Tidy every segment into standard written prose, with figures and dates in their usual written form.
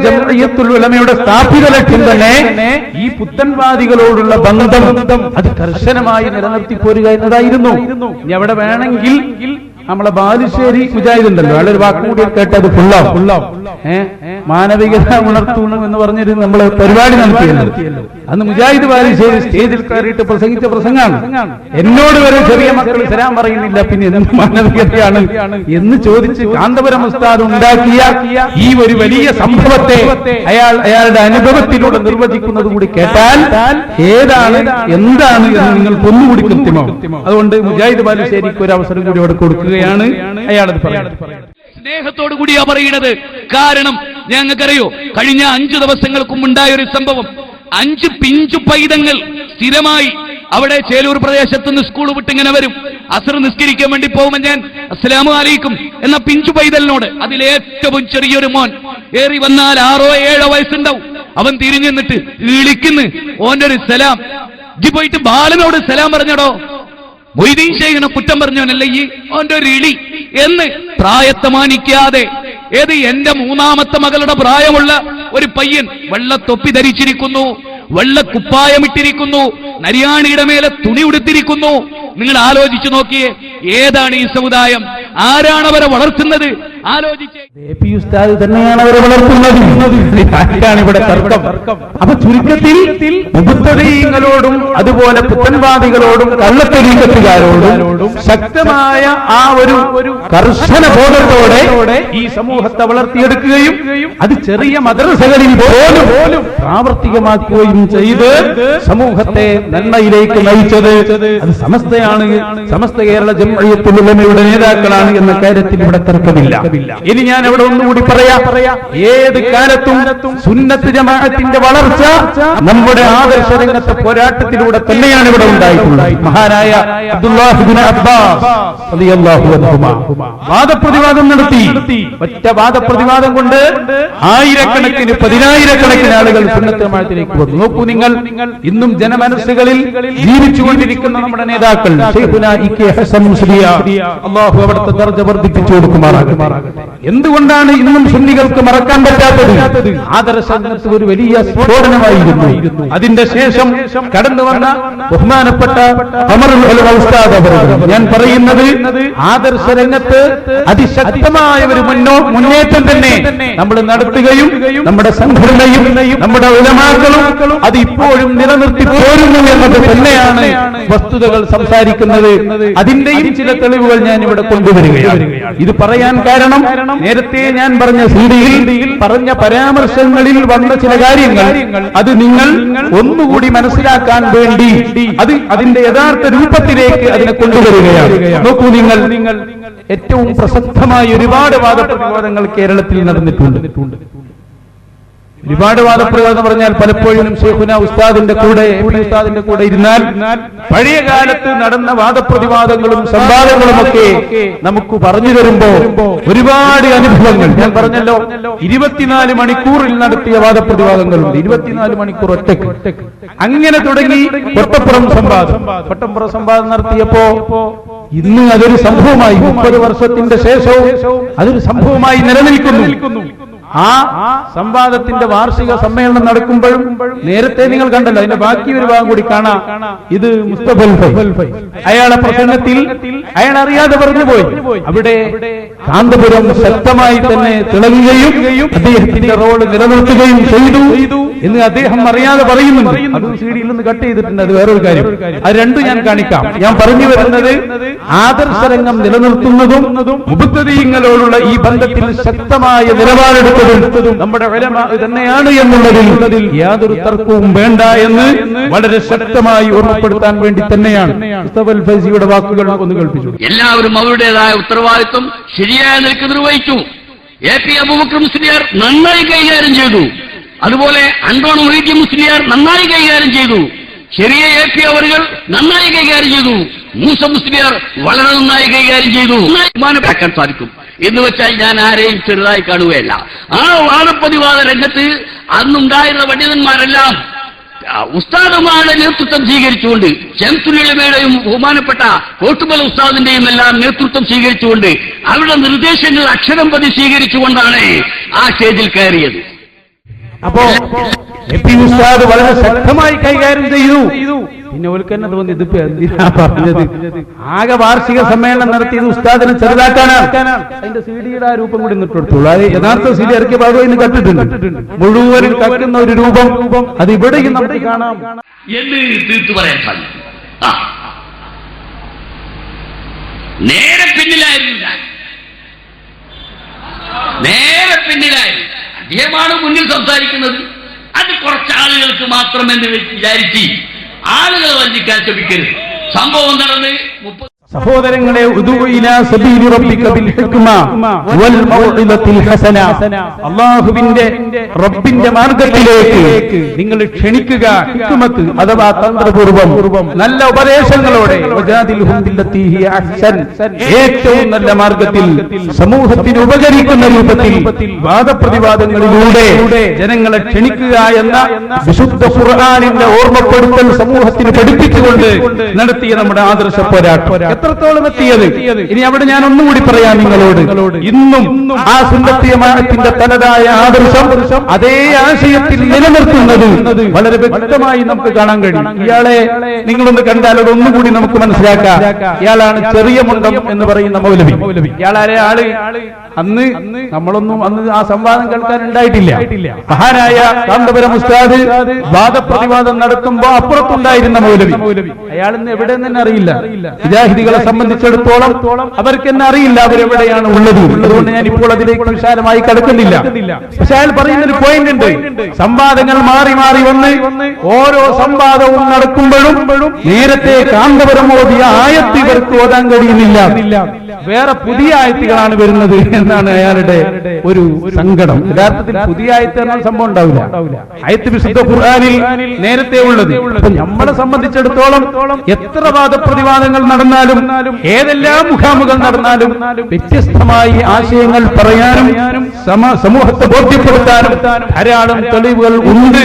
ജംഇയ്യത്തുൽ ഉലമയുടെ സ്ഥാപിത ലക്ഷ്യം തന്നെ ഈ പുത്തൻവാദികളോടുള്ള ബന്ധം അത് കർശനമായി നിലനിർത്തി പോരുക എന്നതായിരുന്നു. ഇനി അവിടെ വേണമെങ്കിൽ നമ്മളെ ബാലുശ്ശേരി മുജാഹിദ് ഉണ്ടല്ലോ, അയാളൊരു വാക്കുകൂടി കേട്ടത് ഫുള്ളാവും. മാനവികത ഉണർത്തണം എന്ന് പറഞ്ഞൊരു നമ്മള് പരിപാടി നടത്തിയല്ലോ. അന്ന് മുജാഹിദ് ബാലുശ്ശേരി സ്റ്റേജിൽ കയറിയിട്ട് പ്രസംഗിച്ച പ്രസംഗമാണ്. എന്നോട് വരെ ചെറിയ മക്കൾ സലാം പറയുന്നില്ല, പിന്നെ എന്ത് മാനവികതയാണ് എന്ന് ചോദിച്ച് കാന്തപുരം ഉസ്താദ് ഉണ്ടാക്കിയ ഈ ഒരു വലിയ സംഭവത്തെ അയാളുടെ അനുഭവത്തിലൂടെ നിർവചിക്കുന്നത് കൂടി കേട്ടാൽ എന്താണ് എന്ന് നിങ്ങൾക്ക് ഒന്നുകൂടി കൃത്യമാവും. അതുകൊണ്ട് മുജാഹിദ് ബാലുശ്ശേരിക്ക് ഒരു അവസരം കൂടി അവിടെ കൊടുക്കുകയാണ്. അയാളത് പറയുന്നത് സ്നേഹത്തോടു കൂടിയാ പറയുന്നത്. കാരണം ഞങ്ങൾക്കറിയോ, കഴിഞ്ഞ 5 ദിവസങ്ങൾക്ക് മുമ്പുണ്ടായ ഒരു സംഭവം. 5 പിഞ്ചു പൈതങ്ങൾ സ്ഥിരമായി അവിടെ ചേലൂർ പ്രദേശത്ത് നിന്ന് സ്കൂൾ വിട്ടിങ്ങനെ വരും. അസർ നിസ്കരിക്കാൻ വേണ്ടി പോകുമ്പോൾ ഞാൻ അസ്സലാമു അലൈക്കും എന്ന പിഞ്ചു പൈതലിനോട്, അതിലേറ്റവും ചെറിയൊരു മോൻ, ഏറി വന്നാൽ 6 or 7 വയസ്സുണ്ടാവും, അവൻ തിരിഞ്ഞു നിന്നിട്ട് വിളിക്കുന്നു ഓന്റെ ഒരു സലാം. ജി പോയിട്ട് ബാലനോട് സലാം പറഞ്ഞടോ, മൊയ്തീൻ ശൈഖിനെ കുറ്റം പറഞ്ഞവനല്ല ഈ ഓന്റെ ഒരു ഇളി എന്ന് പ്രായത്തെ മാനിക്കാതെ. ഏത് എന്റെ 3ാമത്തെ മകളുടെ പ്രായമുള്ള ഒരു പയ്യൻ വെള്ളത്തൊപ്പി ധരിച്ചിരിക്കുന്നു, വെള്ളക്കുപ്പായമിട്ടിരിക്കുന്നു, നരിയാണിയുടെ മേലെ തുണി ഉടുത്തിരിക്കുന്നു. നിങ്ങൾ ആലോചിച്ചു നോക്കിയേ, ഏതാണ് ഈ സമുദായം? ആരാണ് അവരെ വളർത്തുന്നത്? ആലോചിച്ചേ. ഉസ്താദ് തന്നെയാണ് അവരെ വളർത്തുന്നത്. ഇവിടെ തർക്കം. അപ്പൊ ചുരുക്കത്തിൽ മുബത്തദീങ്ങളോടും അതുപോലെ പുത്തൻവാദികളോടും കള്ളത്തരീക്കത്തുകാരോടും ശക്തമായ ആ ഒരു കർശന ബോധത്തോടെ ഈ സമൂഹത്തെ വളർത്തിയെടുക്കുകയും അത് ചെറിയ മദ്രസകളിൽ പോലും പ്രാവർത്തികമാക്കുകയും ചെയ്ത് സമൂഹത്തെ നന്മയിലേക്ക് നയിച്ചത് അത് സമസ്തയാണ്, സമസ്ത കേരള ജംഇയ്യത്തുൽ ഉലമയുടെ നേതാക്കളാണ് എന്ന കാര്യത്തിൽ ഇവിടെ തർക്കമില്ല. ഇനി ഞാൻ അവിടെ ഒന്നുകൂടി പറയാം. ഏത് കാലത്തും സുന്നത്ത് ജമാഅത്തിന്റെ വളർച്ച നമ്മുടെ ആദർശ രംഗത്തെ പോരാട്ടത്തിലൂടെ തന്നെയാണ് ഇവിടെ ഉണ്ടായിട്ടുള്ളത്. മഹാനായ അബ്ദുല്ലാഹ് ഇബ്നു അബ്ബാസ് റളിയല്ലാഹു അൻഹുമാ വാദപ്രതിവാദം നടത്തി. ഒറ്റ വാദപ്രതിവാദം കൊണ്ട് ആയിരക്കണക്കിന് 10,000-കണക്കിന് ആളുകൾ സുന്നത്ത് ജമാഅത്തിലേക്ക് വന്നു. നോക്കൂ നിങ്ങൾ, ഇന്നും ജനമനസ്സുകളിൽ ജീവിച്ചുകൊണ്ടിരിക്കുന്ന നമ്മുടെ നേതാക്കൾ ശൈഖുനാ ഇ.കെ. ഹസൻ മുസ്ലിയാർ, അല്ലാഹു അവിടുത്തെ ദർജ വർദ്ധിപ്പിച്ചു കൊടുക്കുമാറാകട്ടെ. എന്തുകൊണ്ടാണ് ഇന്നും സുന്നികൾക്ക് മറക്കാൻ പറ്റാത്തത്? ആദർശ രംഗത്ത് ഒരു വലിയ സ്ഫോടനമായിരുന്നു. അതിന്റെ ശേഷം കടന്നു വന്ന ബഹുമാനപ്പെട്ട ഖമറുൽ ഉലമ ഉസ്താദ് അവറുകൾ, ഞാൻ പറയുന്നത് ആദർശ രംഗത്ത് അതിശക്തമായ ഒരു മുന്നേറ്റം തന്നെ നമ്മൾ നടത്തുകയും നമ്മുടെ സംഘടനയും നമ്മുടെ ഉലമാക്കളും അത് ഇപ്പോഴും നിലനിർത്തി പോരുന്നു എന്നത് തന്നെയാണ് വസ്തുതകൾ സംസാരിക്കുന്നത്. അതിന്റെയും ചില തെളിവുകൾ ഞാൻ ഇവിടെ കൊണ്ടുവരികയാണ്. ഇത് പറയാൻ കാരണം നേരത്തെ ഞാൻ പറഞ്ഞ സീഡിയിൽ പറഞ്ഞ പരാമർശങ്ങളിൽ വന്ന ചില കാര്യങ്ങൾ അത് നിങ്ങൾ ഒന്നുകൂടി മനസ്സിലാക്കാൻ വേണ്ടി അതിന്റെ യഥാർത്ഥ രൂപത്തിലേക്ക് അതിനെ കൊണ്ടുവരികയാണ്. നോക്കൂ നിങ്ങൾ, ഏറ്റവും പ്രസക്തമായ ഒരുപാട് വാദപ്രതിവാദങ്ങൾ കേരളത്തിൽ നടന്നിട്ടുണ്ട്. ഒരുപാട് വാദപ്രതിവാദം പറഞ്ഞാൽ പലപ്പോഴും ശൈഖുനാ ഉസ്താദിന്റെ കൂടെ ഇരുന്നാൽ പഴയ കാലത്ത് നടന്ന വാദപ്രതിവാദങ്ങളും സംവാദങ്ങളും ഒക്കെ നമുക്ക് പറഞ്ഞു തരുമ്പോ ഒരുപാട് അനുഭവങ്ങൾ, ഞാൻ പറഞ്ഞല്ലോ 24 മണിക്കൂറിൽ നടത്തിയ വാദപ്രതിവാദങ്ങളുണ്ട്. 24 മണിക്കൂർ ഒറ്റക്ക്. അങ്ങനെ തുടങ്ങി കൊട്ടപ്പുറം സംവാദം നടത്തിയപ്പോ ഇന്ന് അതൊരു സംഭവമായി, 30 വർഷത്തിന്റെ ശേഷവും അതൊരു സംഭവമായി നിലനിൽക്കുന്നു. ആ സംവാദത്തിന്റെ വാർഷിക സമ്മേളനം നടക്കുമ്പോഴും നേരത്തെ നിങ്ങൾ കണ്ടല്ലോ, അതിന്റെ ബാക്കി ഒരു ഭാഗം കൂടി കാണാം. ഇത് മുസ്തഫൽ ഫൈ അയാളെ പ്രസംഗത്തിൽ അയാൾ അറിയാതെ പറഞ്ഞുപോയി. അവിടെ കാന്തപുരം ശക്തമായി തന്നെ തിളങ്ങുകയും അദ്ദേഹത്തിന്റെ റോള് നിലനിർത്തുകയും ചെയ്തു എന്ന് അദ്ദേഹം അറിയാതെ പറയുന്നുണ്ട്. അത് സിഡിയിൽ നിന്ന് കട്ട് ചെയ്തിട്ടുണ്ട്, അത് വേറൊരു കാര്യം. അത് രണ്ടും ഞാൻ കാണിക്കാം. ഞാൻ പറഞ്ഞു വരുന്നത് ആദർശരംഗം നിലനിർത്തുന്നതും മുബത്തദീങ്ങളോടുള്ള ഈ ബന്ധത്തിൽ ശക്തമായ നിലപാടെടുത്തതും നമ്മുടെ ഉലമാ തന്നെയാണ് എന്നുള്ളതിൽ യാതൊരു തർക്കവും വേണ്ട എന്ന് വളരെ ശക്തമായി ഓർമ്മപ്പെടുത്താൻ വേണ്ടി തന്നെയാണ് മുസ്തഫൽ ഫൈസിയുടെ വാക്കുകൾ ഒന്ന് കേൾപ്പിച്ചു. എല്ലാവരും അവരുടേതായ ഉത്തരവാദിത്വം ശരിയായ നിലക്ക് നിർവഹിച്ചു. എ.പി. അബൂബക്കർ മുസ്ലിയാർ നന്നായി കൈകാര്യം ചെയ്തു. അതുപോലെ അണ്ടോൺ മൊയ്തീൻ മുസ്ലിയാർ നന്നായി കൈകാര്യം ചെയ്തു. ചെറിയ എ.പി. അവറുകൾ നന്നായി കൈകാര്യം ചെയ്തു. മൂസ മുസ്ലിയാർ വളരെ നന്നായി കൈകാര്യം ചെയ്തു. ബഹുമാനപ്പെടാൻ സാധിക്കും എന്ന് വെച്ചാൽ ഞാൻ ആരെയും ചെറുതായി കാണുകയല്ല. ആ വാദപ്രതിവാദ രംഗത്ത് അന്നുണ്ടായിരുന്ന പണ്ഡിതന്മാരെല്ലാം ഉസ്താദുമാരുടെ നേതൃത്വം സ്വീകരിച്ചുകൊണ്ട്, ശംസുൽ ഉലമയുടെയും ബഹുമാനപ്പെട്ട കോട്ടുമല ഉസ്താദിന്റെയും എല്ലാം നേതൃത്വം സ്വീകരിച്ചുകൊണ്ട് അവരുടെ നിർദ്ദേശങ്ങൾ അക്ഷരം പതി സ്വീകരിച്ചുകൊണ്ടാണ് ആ സ്റ്റേജിൽ കയറിയത്. അപ്പോ എ.പി. ഉസ്താദ് വളരെ ശക്തമായി കൈകാര്യം ചെയ്തു. പിന്നെ ഓൽക്ക് തന്നെ തോന്നി ഇതിപ്പോ എന്തിനാ പറഞ്ഞത്, ആകെ വാർഷിക സമ്മേളനം നടത്തിയത് ഉസ്താദിനെ ചെറുതാക്കാനാണ്. അതിന്റെ CD-യുടെ ആ രൂപം കൂടി നിട്ടെടുത്തോളൂ. അത് യഥാർത്ഥ CD ഇറക്കിയ ഭാഗം ഇന്ന് കട്ടിട്ടുണ്ട്. മുഴുവനും കക്കുന്ന ഒരു രൂപം അത് ഇവിടെയും നമുക്ക് കാണാം എന്ന് തീർത്തു പറയാൻ സാധിക്കും. നേരെ പിന്നിലായിരുന്നു ഞാൻ, നേരെ പിന്നിലായിരുന്നു. അദ്ദേഹമാണ് മുന്നിൽ സംസാരിക്കുന്നത്. അത് കുറച്ച് ആളുകൾക്ക് മാത്രം എന്ന് വിചാരിച്ച് ആളുകളെ വഞ്ചിക്കാൻ ശ്രമിക്കരുത്. സംഭവം നടന്ന് സഹോദരങ്ങളെ, അല്ലാഹുവിന്റെ റബ്ബിന്റെ മാർഗത്തിലേക്ക് നിങ്ങൾ ക്ഷണിക്കുക. ഹിക്മത്ത് അഥവാ തന്ത്രപൂർവം നല്ല ഉപദേശങ്ങളോടെ ഏറ്റവും നല്ല മാർഗത്തിൽ സമൂഹത്തിന് ഉപകരിക്കുന്ന രൂപത്തിൽ വാദപ്രതിവാദങ്ങളിലൂടെ ജനങ്ങളെ ക്ഷണിക്കുക എന്ന വിശുദ്ധ ഖുർആനിന്റെ ഓർമ്മപ്പെടുത്തൽ സമൂഹത്തിന് പഠിപ്പിച്ചുകൊണ്ട് നടത്തിയ നമ്മുടെ ആദർശ പോരാട്ടം എത്രത്തോളം എത്തിയത്. ഇനി അവിടെ ഞാൻ ഒന്നുകൂടി പറയാം നിങ്ങളോട്. ഇന്നും ആ സുന്നത്തി ജമാഅത്തിന്റെ തനതായ ആദർശം അതേ ആശയത്തിൽ നിലനിർത്തുന്നത് വളരെ വ്യക്തമായി നമുക്ക് കാണാൻ കഴിയും. ഇയാളെ നിങ്ങളൊന്ന് കണ്ടാൽ ഒന്നുകൂടി നമുക്ക് മനസ്സിലാക്കാം. ഇയാളാണ് ചെറിയ മുണ്ടം എന്ന് പറയുന്ന മൗലവി. ഇയാളാരെ ആള് അന്ന് നമ്മളൊന്നും ആ സംവാദം കേൾക്കാൻ ഉണ്ടായിട്ടില്ല. മഹാനായ കാന്തപുരം ഉസ്താദ് വാദപ്രതിവാദം നടത്തുമ്പോ അപ്പുറത്തുണ്ടായിരുന്ന മൗലവി. അയാൾ ഇന്ന് എവിടെ തന്നെ അറിയില്ല. മുജാഹിദികളെ സംബന്ധിച്ചിടത്തോളം അവർക്ക് തന്നെ അറിയില്ല അവരെവിടെയാണ് ഉള്ളത്. അതുകൊണ്ട് ഞാൻ ഇപ്പോൾ അതിലേക്ക് വിശാലമായി കടക്കുന്നില്ല. പക്ഷെ അയാൾ പറയുന്നൊരു പോയിന്റ് ഉണ്ട്. സംവാദങ്ങൾ മാറി മാറി വന്ന് ഓരോ സംവാദവും നടക്കുമ്പോഴും നേരത്തെ കാന്തപുരം ഓതിയ ആയത്ത് ഇവർക്ക് ഓതാൻ കഴിയുന്നില്ല, വേറെ പുതിയ ആയത്തുകളാണ് വരുന്നത് എന്നാണ് അയാളുടെ ഒരു സങ്കടം. യഥാർത്ഥത്തിൽ പുതിയ ആയത്ത് എന്നാൽ സംഭവം ഉണ്ടാവില്ല. ആയത്ത് വിശുദ്ധ ഖുർആനിൽ നേരത്തെ ഉള്ളത്. അപ്പൊ നമ്മളെ സംബന്ധിച്ചിടത്തോളം എത്ര വാദപ്രതിവാദങ്ങൾ നടന്നാലും ഏതെല്ലാം മുഖാമുഖം നടന്നാലും വ്യത്യസ്തമായി ആശയങ്ങൾ പറയാനും സമൂഹത്തെ ബോധ്യപ്പെടുത്താനും ധാരാളം തെളിവുകൾ ഉണ്ട്.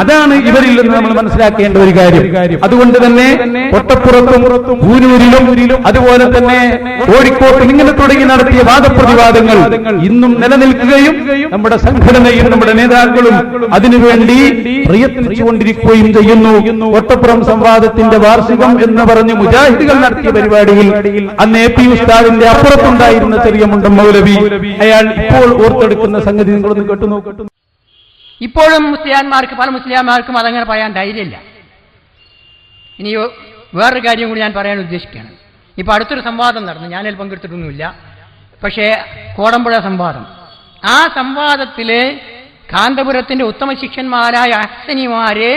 അതാണ് ഇവരിൽ നിന്ന് നമ്മൾ മനസ്സിലാക്കേണ്ട ഒരു കാര്യം. അതുകൊണ്ട് തന്നെ കൊട്ടപ്പുറത്തും പൂനൂരിലും അതുപോലെ തന്നെ കോഴിക്കോട്ടും ഇങ്ങനെ തുടങ്ങി നടത്തിയ വാദപ്രതിവാദങ്ങൾ ഇന്നും നിലനിൽക്കുകയും നമ്മുടെ സംഘടനയും നമ്മുടെ നേതാക്കളും അതിനുവേണ്ടി പ്രയത്നിച്ചുകൊണ്ടിരിക്കുകയും ചെയ്യുന്നു. കൊട്ടപ്പുറം സംവാദത്തിന്റെ വാർഷികം എന്ന് പറഞ്ഞ് മുജാഹിദുകൾ നടത്തിയ പരിപാടിയിൽ അന്ന് എ.പി. ഉസ്താദിന്റെ അപ്പുറത്തുണ്ടായിരുന്ന ചെറിയ മുണ്ടം മൗലവി അയാൾ ഇപ്പോൾ ഓർത്തെടുക്കുന്ന സംഗതി നിങ്ങളൊന്ന് കേട്ടുനോക്കട്ടു. ഇപ്പോഴും മുസ്ലിയാന്മാർക്ക് പല മുസ്ലിയാന്മാർക്കും അതങ്ങനെ പറയാൻ ധൈര്യമില്ല. ഇനി വേറൊരു കാര്യം കൂടി ഞാൻ പറയാൻ ഉദ്ദേശിക്കുകയാണ്. ഇപ്പൊ അടുത്തൊരു സംവാദം നടന്നു, ഞാനതിൽ പങ്കെടുത്തിട്ടൊന്നുമില്ല. പക്ഷേ കോടമ്പുഴ സംവാദം, ആ സംവാദത്തിലെ കാന്തപുരത്തിന്റെ ഉത്തമ ശിഷ്യന്മാരായ അഹ്സനിമാരെ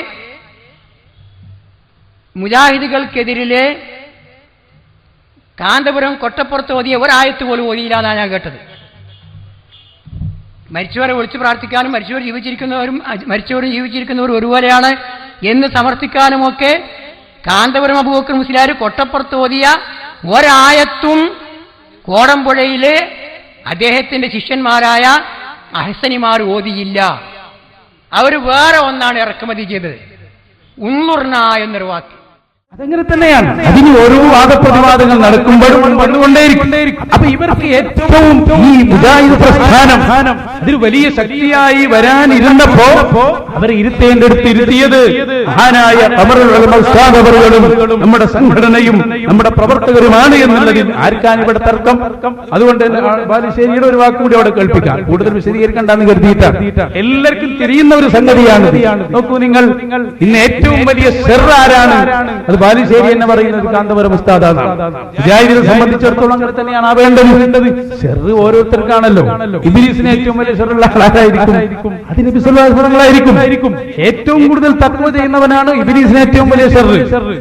മുജാഹിദുകൾക്കെതിരിലെ കാന്തപുരം കൊട്ടപ്പുറത്ത് ഓതിയ ഒരായത്ത് പോലും ഓതിയില്ല എന്നാണ് ഞാൻ കേട്ടത്. മരിച്ചവരെ വിളിച്ചു പ്രാർത്ഥിക്കാനും മരിച്ചവരും ജീവിച്ചിരിക്കുന്നവരും ഒരുപോലെയാണ് എന്ന് സമർത്ഥിക്കാനുമൊക്കെ കാന്തപുരം അബൂബക്കർ മുസ്ലിയാർ കൊട്ടപ്പുറത്ത് ഓതിയ ഒരായത്തും കോടമ്പുഴയിലെ അദ്ദേഹത്തിന്റെ ശിഷ്യന്മാരായ അഹ്സനിമാർ ഓതിയില്ല. അവർ വേറെ ഒന്നാണ് ഇറക്കുമതി ചെയ്തത്, ഉന്നുർന എന്നൊരു വാക്ക്. അതെങ്ങനെ തന്നെയാണ്. അതിന് ഓരോ വാദപ്രതിവാദങ്ങൾ നടക്കുമ്പോഴും വന്നുകൊണ്ടേയിരിക്കും. അപ്പൊ ഇവർക്ക് ഏറ്റവും ഈ മുജാഹിദ് പ്രസ്ഥാനം അതിൽ വലിയ ശക്തിയായി വരാനിരുന്നപ്പോ അവരെ ഇരുത്തിയത് മഹാനായ ഖമറുൽ ഉലമ ഉസ്താദ് അവറുകളും നമ്മുടെ സംഘടനയും നമ്മുടെ പ്രവർത്തകരുമാണ് എന്നുള്ളതിൽ ആർക്കാണ് ഇവിടെ തർക്കം. അതുകൊണ്ട് ബാലുശ്ശേരിയുടെ ഒരു വാക്കുകൂടി അവിടെ കേൾപ്പിക്കാം, കൂടുതൽ വിശദീകരിക്കണ്ടെന്ന് കരുതിയിട്ട് എല്ലാവർക്കും തിരിയുന്ന ഒരു സംഗതിയാണ്. നോക്കൂ നിങ്ങൾ, ഇന്ന് ഏറ്റവും വലിയ ശർറ് ആരാണ്? അത് ബാലുശ്ശേരി എന്ന് പറയുന്നത് കാന്തപുരം ഉസ്താദാണ്. മുജാഹിദിനെ സംബന്ധിച്ചിടത്തോളം അങ്ങനെ തന്നെയാണ് ആവേണ്ടത്. ഷെറ് ഓരോരുത്തർക്കാണല്ലോ. ഇബ്ലീസിന് ഏറ്റവും വലിയ ഷെറുള്ള ആളായിരിക്കും, അത് നബി സല്ലല്ലാഹു അലൈഹി വസല്ലമായിരിക്കും. ഏറ്റവും കൂടുതൽ തഖ്വ ചെയ്യുന്നവനാണ് ഇബ്ലീസിന് ഏറ്റവും വലിയ ഷെറ്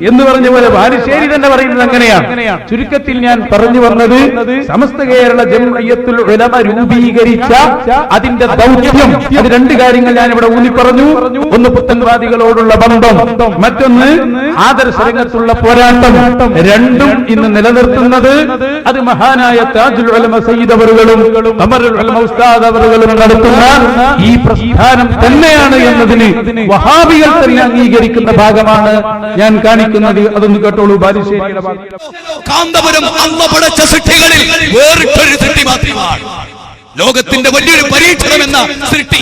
എന്ന് പറഞ്ഞ പോലെ ബാലുശ്ശേരി തന്നെ പറയുന്നത് അങ്ങനെയാണ്. ചുരുക്കത്തിൽ ഞാൻ പറഞ്ഞു വന്നത്, സമസ്ത കേരള ജംഇയ്യത്തുൽ ഉലമ രൂപീകരിച്ച അതിന്റെ ദൗത്യം, അത് രണ്ട് കാര്യങ്ങൾ ഞാൻ ഇവിടെ ഊന്നി പറഞ്ഞു. ഒന്ന് പുത്തൻവാദികളോടുള്ള ബന്ധം, മറ്റൊന്ന് ആദർശ രംഗത്തുള്ള പോരാട്ടം. രണ്ടും ഇന്ന് നിലനിർത്തുന്നത് അത് മഹാനായ താജുൽ ഉലമ സയ്യിദ് അവറുകളും ഖമറുൽ ഉലമ ഉസ്താദ് അവറുകളും നടത്തുന്ന ഈ പ്രസ്ഥാനം തന്നെയാണ് എന്നതിന് വഹാബികൾ തന്നെ അംഗീകരിക്കുന്ന ഭാഗമാണ് ഞാൻ കാണിക്കുന്നത്. അതൊന്ന് കേട്ടോളൂ ബാലുശ്ശേരിയുടെ ഭാഗം. കാന്തപുരം അള്ള പടച്ച സൃഷ്ടികളിൽ വേറിട്ടൊരു സൃഷ്ടി മാത്രമാണ്. ലോകത്തിന്റെ വലിയൊരു പരീക്ഷണം എന്ന സൃഷ്ടി.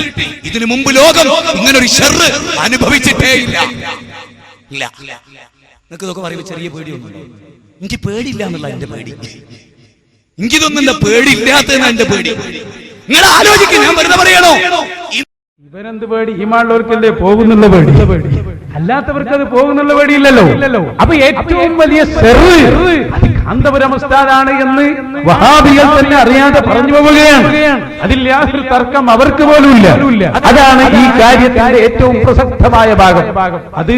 ഇതിനു മുമ്പ് ലോകം ഇങ്ങനൊരു ഷർറ് അനുഭവിച്ചിട്ടേ ഇല്ല. നിങ്ങൾക്ക് ഇതൊക്കെ പറയുമ്പോൾ ചെറിയ പേടിയൊന്നുമില്ല. എനിക്ക് പേടിയില്ല എന്നുള്ള എന്റെ പേടി. എനിക്കിതൊന്നും എന്റെ പേടിയില്ലാത്തതെന്നാ എന്റെ പേടി. നിങ്ങൾ ആലോചിക്കും, ഞാൻ വെറുതെ പറയണോ? ഇവനെന്ത് പേടി? ഈമാനുള്ളവർക്കല്ലേ പോകുന്നുള്ള പേടി, അല്ലാത്തവർക്ക് അത് പോകുന്നുള്ള പേടിയില്ലല്ലോ. അപ്പൊ ഏറ്റവും വലിയ ഷർറ് അത് കാന്തപുരം ഉസ്താദാണ് എന്ന് വഹാബികൾ തന്നെ അറിയാതെ പറഞ്ഞു പോവുകയാണ്. അതിൽ യാതൊരു തർക്കം അവർക്ക് പോലും ഇല്ല. അതാണ് ഈ കാര്യത്തിന്റെ ഏറ്റവും പ്രസക്തമായ ഭാഗം. അത്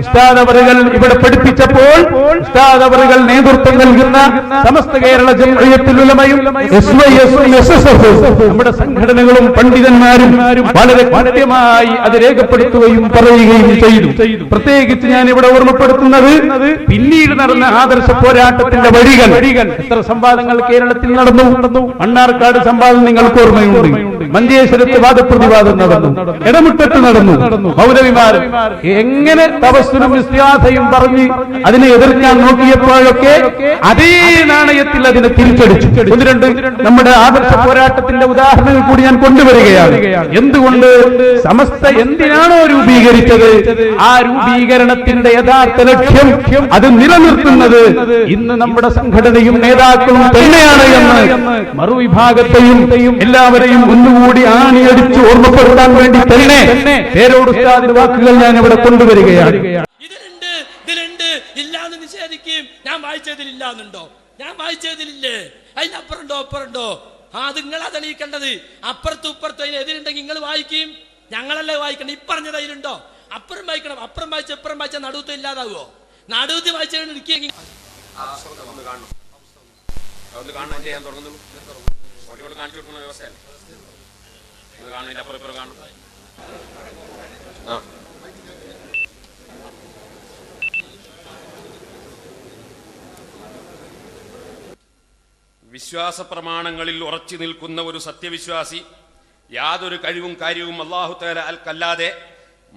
ഉസ്താദ് അവറുകൾ ഇവിടെ പഠിപ്പിച്ചപ്പോൾ ഉസ്താദ് അവറുകൾ നേതൃത്വം നൽകുന്ന സമസ്ത കേരള ജംഇയ്യത്തുൽ ഉലമയും SYS-ഉം SSF നമ്മുടെ സംഘടനകളും പണ്ഡിതന്മാരും വളരെ കൃത്യമായി അത് രേഖപ്പെടുത്തുകയും പറയുകയും ചെയ്തു. പ്രത്യേകിച്ച് ഞാൻ ഇവിടെ ഓർമ്മപ്പെടുത്തുന്നത് പിന്നീട് നടന്ന ആദർശ പോരാട്ടത്തിന്റെ വഴികൾ. എത്ര സംവാദങ്ങൾ കേരളത്തിൽ നടന്നു. മണ്ണാർക്കാട് സംവാദം നിങ്ങൾക്ക് ഓർമ്മയുണ്ട്. മഞ്ചേശ്വരത്ത് വാദപ്രതിവാദം നടന്നു. ഇടമുട്ടത്ത് നടന്നു. മൗലവിമാർ എങ്ങനെ തവസ്സുലും ഇസ്തിഹാസയും പറഞ്ഞ് അതിനെ എതിർക്കാൻ നോക്കിയപ്പോഴൊക്കെ അതേ നാണയത്തിൽ അതിനെ തിരിച്ചടിച്ചു. ഒന്ന് രണ്ട് നമ്മുടെ ആദർശ പോരാട്ടത്തിന്റെ ഉദാഹരണങ്ങൾ കൂടി ഞാൻ കൊണ്ടുവരികയാണ്. എന്തുകൊണ്ട് സമസ്ത എന്തിനാണോ രൂപീകരിച്ചത്, ആ രൂപീകരണത്തിന്റെ യഥാർത്ഥ ലക്ഷ്യം അത് നിലനിർത്തുന്നത് ഇന്ന് നമ്മുടെ സംഘടനയും നേതാക്കളും തന്നെയാണ് എന്ന് മറുവിഭാഗത്തെയും എല്ലാവരെയും ഒന്നുകൂടി ആണിയടിച്ച് ഓർമ്മപ്പെടുത്താൻ വേണ്ടി തന്നെ പേരോട് ഉസ്താദിന്റെ വാക്കുകൾ ഞാൻ ഇവിടെ കൊണ്ടുവരികയാണ്. ഇതിലുണ്ട് ഇല്ലാന്ന് നിഷേധിക്കും. ഞാൻ വായിച്ചതിലില്ലാന്നുണ്ടോ? ഞാൻ വായിച്ചതിലില്ലേ? അതിനപ്പുറണ്ടോ അപ്പുറണ്ടോ? അത് നിങ്ങളാ തെളിയിക്കേണ്ടത്. അപ്പുറത്തും ഇപ്പുറത്തും അതിന് എതിരുണ്ടെങ്കിൽ നിങ്ങൾ വായിക്കും. ഞങ്ങളല്ലേ വായിക്കണം. ഇപ്പറഞ്ഞത് അതിലുണ്ടോ? അപ്പുറം വായിക്കണം. അപ്പുറം വായിച്ച ഇപ്പുറം വായിച്ച നടുവത്ത് ഇല്ലാതാവോ? നടുവത്ത് വായിച്ചിരിക്കുകയെങ്കിൽ വിശ്വാസ പ്രമാണങ്ങളിൽ ഉറച്ചു നിൽക്കുന്ന ഒരു സത്യവിശ്വാസി യാതൊരു കഴിവും കാര്യവും അല്ലാഹു തആല അല്ലാതെ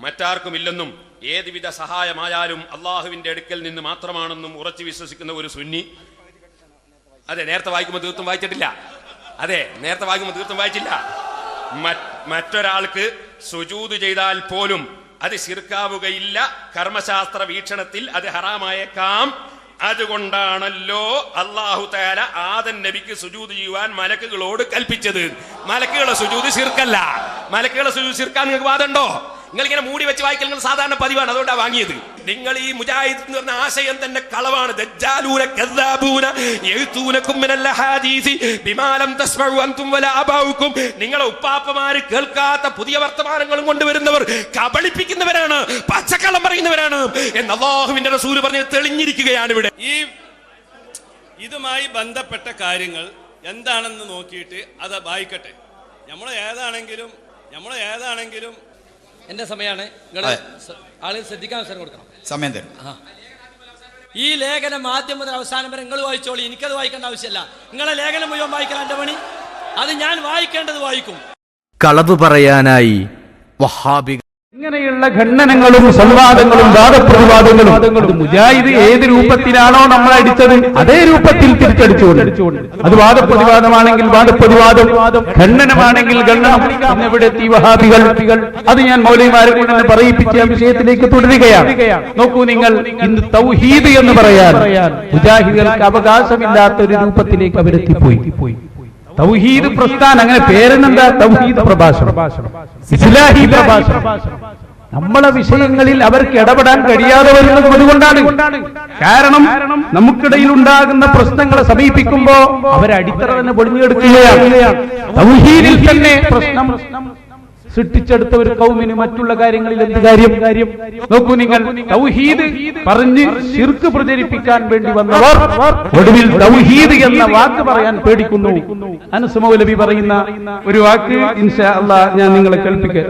മറ്റാർക്കുമില്ലെന്നും ഏതുവിധ സഹായമായാലും അള്ളാഹുവിന്റെ അടുക്കൽ നിന്ന് മാത്രമാണെന്നും ഉറച്ചു വിശ്വസിക്കുന്ന ഒരു സുന്നി. അതെ, നേരത്തെ വായിക്കുമ്പോൾ തീർത്തും വായിച്ചിട്ടില്ല. മറ്റൊരാൾക്ക് സുജൂദ് ചെയ്താൽ പോലും അത് ശിർക്കാവുകയില്ല. കർമ്മശാസ്ത്ര വീക്ഷണത്തിൽ അത് ഹറാമായേക്കാം. അതുകൊണ്ടാണല്ലോ അല്ലാഹു തആല ആദം നബിക്ക് സുജൂദ് ചെയ്യുവാൻ മലക്കുകളോട് കൽപ്പിച്ചത്. മലക്കുകളുടെ സുജൂദ് ശിർക്കല്ല. മലക്കുകളുടെ സുജൂദ് ശിർക്കാൻ നിങ്ങൾക്ക് വാദമുണ്ടോ? നിങ്ങൾ ഇങ്ങനെ മൂടി വെച്ച് വായിക്കൽ നിങ്ങൾ സാധാരണ പതിവാണ്, അതുകൊണ്ടാണ് വാങ്ങിയത്. നിങ്ങൾ ഈ മുജാഹിദ് എന്ന് പറഞ്ഞ ആശയം തന്നെ കളവാണ്. ദജ്ജാലൂന കദ്ദാബൂന യഅ്തൂനകും മിനൽ ഹദീസി ബിമാ ലം തസ്മഉ അൻതും വലാ അബാഉകും. നിങ്ങളെ ഉപ്പാപ്പമാര് കേൾക്കാത്ത പുതിയ വർത്തമാനങ്ങളും കൊണ്ടുവരുന്നവർ കബളിപ്പിക്കുന്നവരാണ്, പച്ചക്കള്ളം പറയുന്നവരാണ് എന്ന് അല്ലാഹുവിന്റെ റസൂൽ പറഞ്ഞ് തെളിഞ്ഞിരിക്കുകയാണ്. ഇവിടെ ഇതുമായി ബന്ധപ്പെട്ട കാര്യങ്ങൾ എന്താണെന്ന് നോക്കിയിട്ട് അത് വായിക്കട്ടെ. നമ്മൾ ഏതാണെങ്കിലും എന്റെ സമയമാണ്. നിങ്ങൾ ആളുകൾ ശ്രദ്ധിക്കാൻ അവസരം കൊടുക്കണം. സമയം തരും. ഈ ലേഖനം ആദ്യം മുതൽ അവസാനം വരെ നിങ്ങൾ വായിച്ചോളി. എനിക്കത് വായിക്കേണ്ട ആവശ്യമില്ല. നിങ്ങളെ ലേഖനം മുഴുവൻ വായിക്കാൻ എന്റെ പണി. അത് ഞാൻ വായിക്കേണ്ടത് വായിക്കും. കളവ് പറയാനായി വഹാബികൾ ഇങ്ങനെയുള്ള ഖണ്ഡനങ്ങളും സംവാദങ്ങളും വാദപ്രതിവാദങ്ങളും അത് മുജാഹിദ് ഏത് രൂപത്തിലാണോ നമ്മൾ അടിച്ചത് അതേ രൂപത്തിൽ തിരിച്ചടിച്ചുകൊണ്ട്, അത് വാദപ്രതിവാദമാണെങ്കിൽ വാദപ്രതിവാദം, ഖണ്ഡനമാണെങ്കിൽ ഖണ്ഡനം. ഇവിടെ എത്തി വഹാബികൾ. അത് ഞാൻ മൗലവിമാരെ കൊണ്ട് തന്നെ പറയിപ്പിച്ച വിഷയത്തിലേക്ക് തുടരുകയാണ്. നോക്കൂ, നിങ്ങൾ ഇന്ന് തൗഹീദ് എന്ന് പറയാൻ മുജാഹിദുകൾക്ക് അവകാശമില്ലാത്ത ഒരു രൂപത്തിലേക്ക് അവരെത്തിപ്പോയി. തൗഹീദ് പ്രസ്ഥാനം, അങ്ങനെ പേരെന്താ? തൗഹീദ് പ്രഭാഷണം, ഇസ്ലാഹി പ്രഭാഷണം. നമ്മളെ വിഷയങ്ങളിൽ അവർക്ക് ഇടപെടാൻ കഴിയാതെ വരുന്നത് അതുകൊണ്ടാണ്. കാരണം നമുക്കിടയിൽ ഉണ്ടാകുന്ന പ്രശ്നങ്ങളെ സമീപിക്കുമ്പോ അവരടിത്തറ തന്നെ പൊളിഞ്ഞെടുക്കുകയാണ്. തൗഹീദിൽ തന്നെ പ്രശ്നം സൃഷ്ടിച്ചെടുത്ത ഒരു കൗമിന് മറ്റുള്ള കാര്യങ്ങളിൽ എന്ത് കാര്യം? നോക്കൂ, നിങ്ങൾ തൗഹീദ് പറഞ്ഞ് ശിർക്ക് പ്രചരിപ്പിക്കാൻ വേണ്ടി വന്നവർ ഒടുവിൽ തൗഹീദ് എന്ന വാക്ക് പറയാൻ പേടിക്കുന്നു. അനസ് മൗലവി പറയുന്ന ഒരു വാക്ക് ഇൻഷാ അല്ലാഹ് ഞാൻ നിങ്ങളെ കേൾപ്പിക്കാം.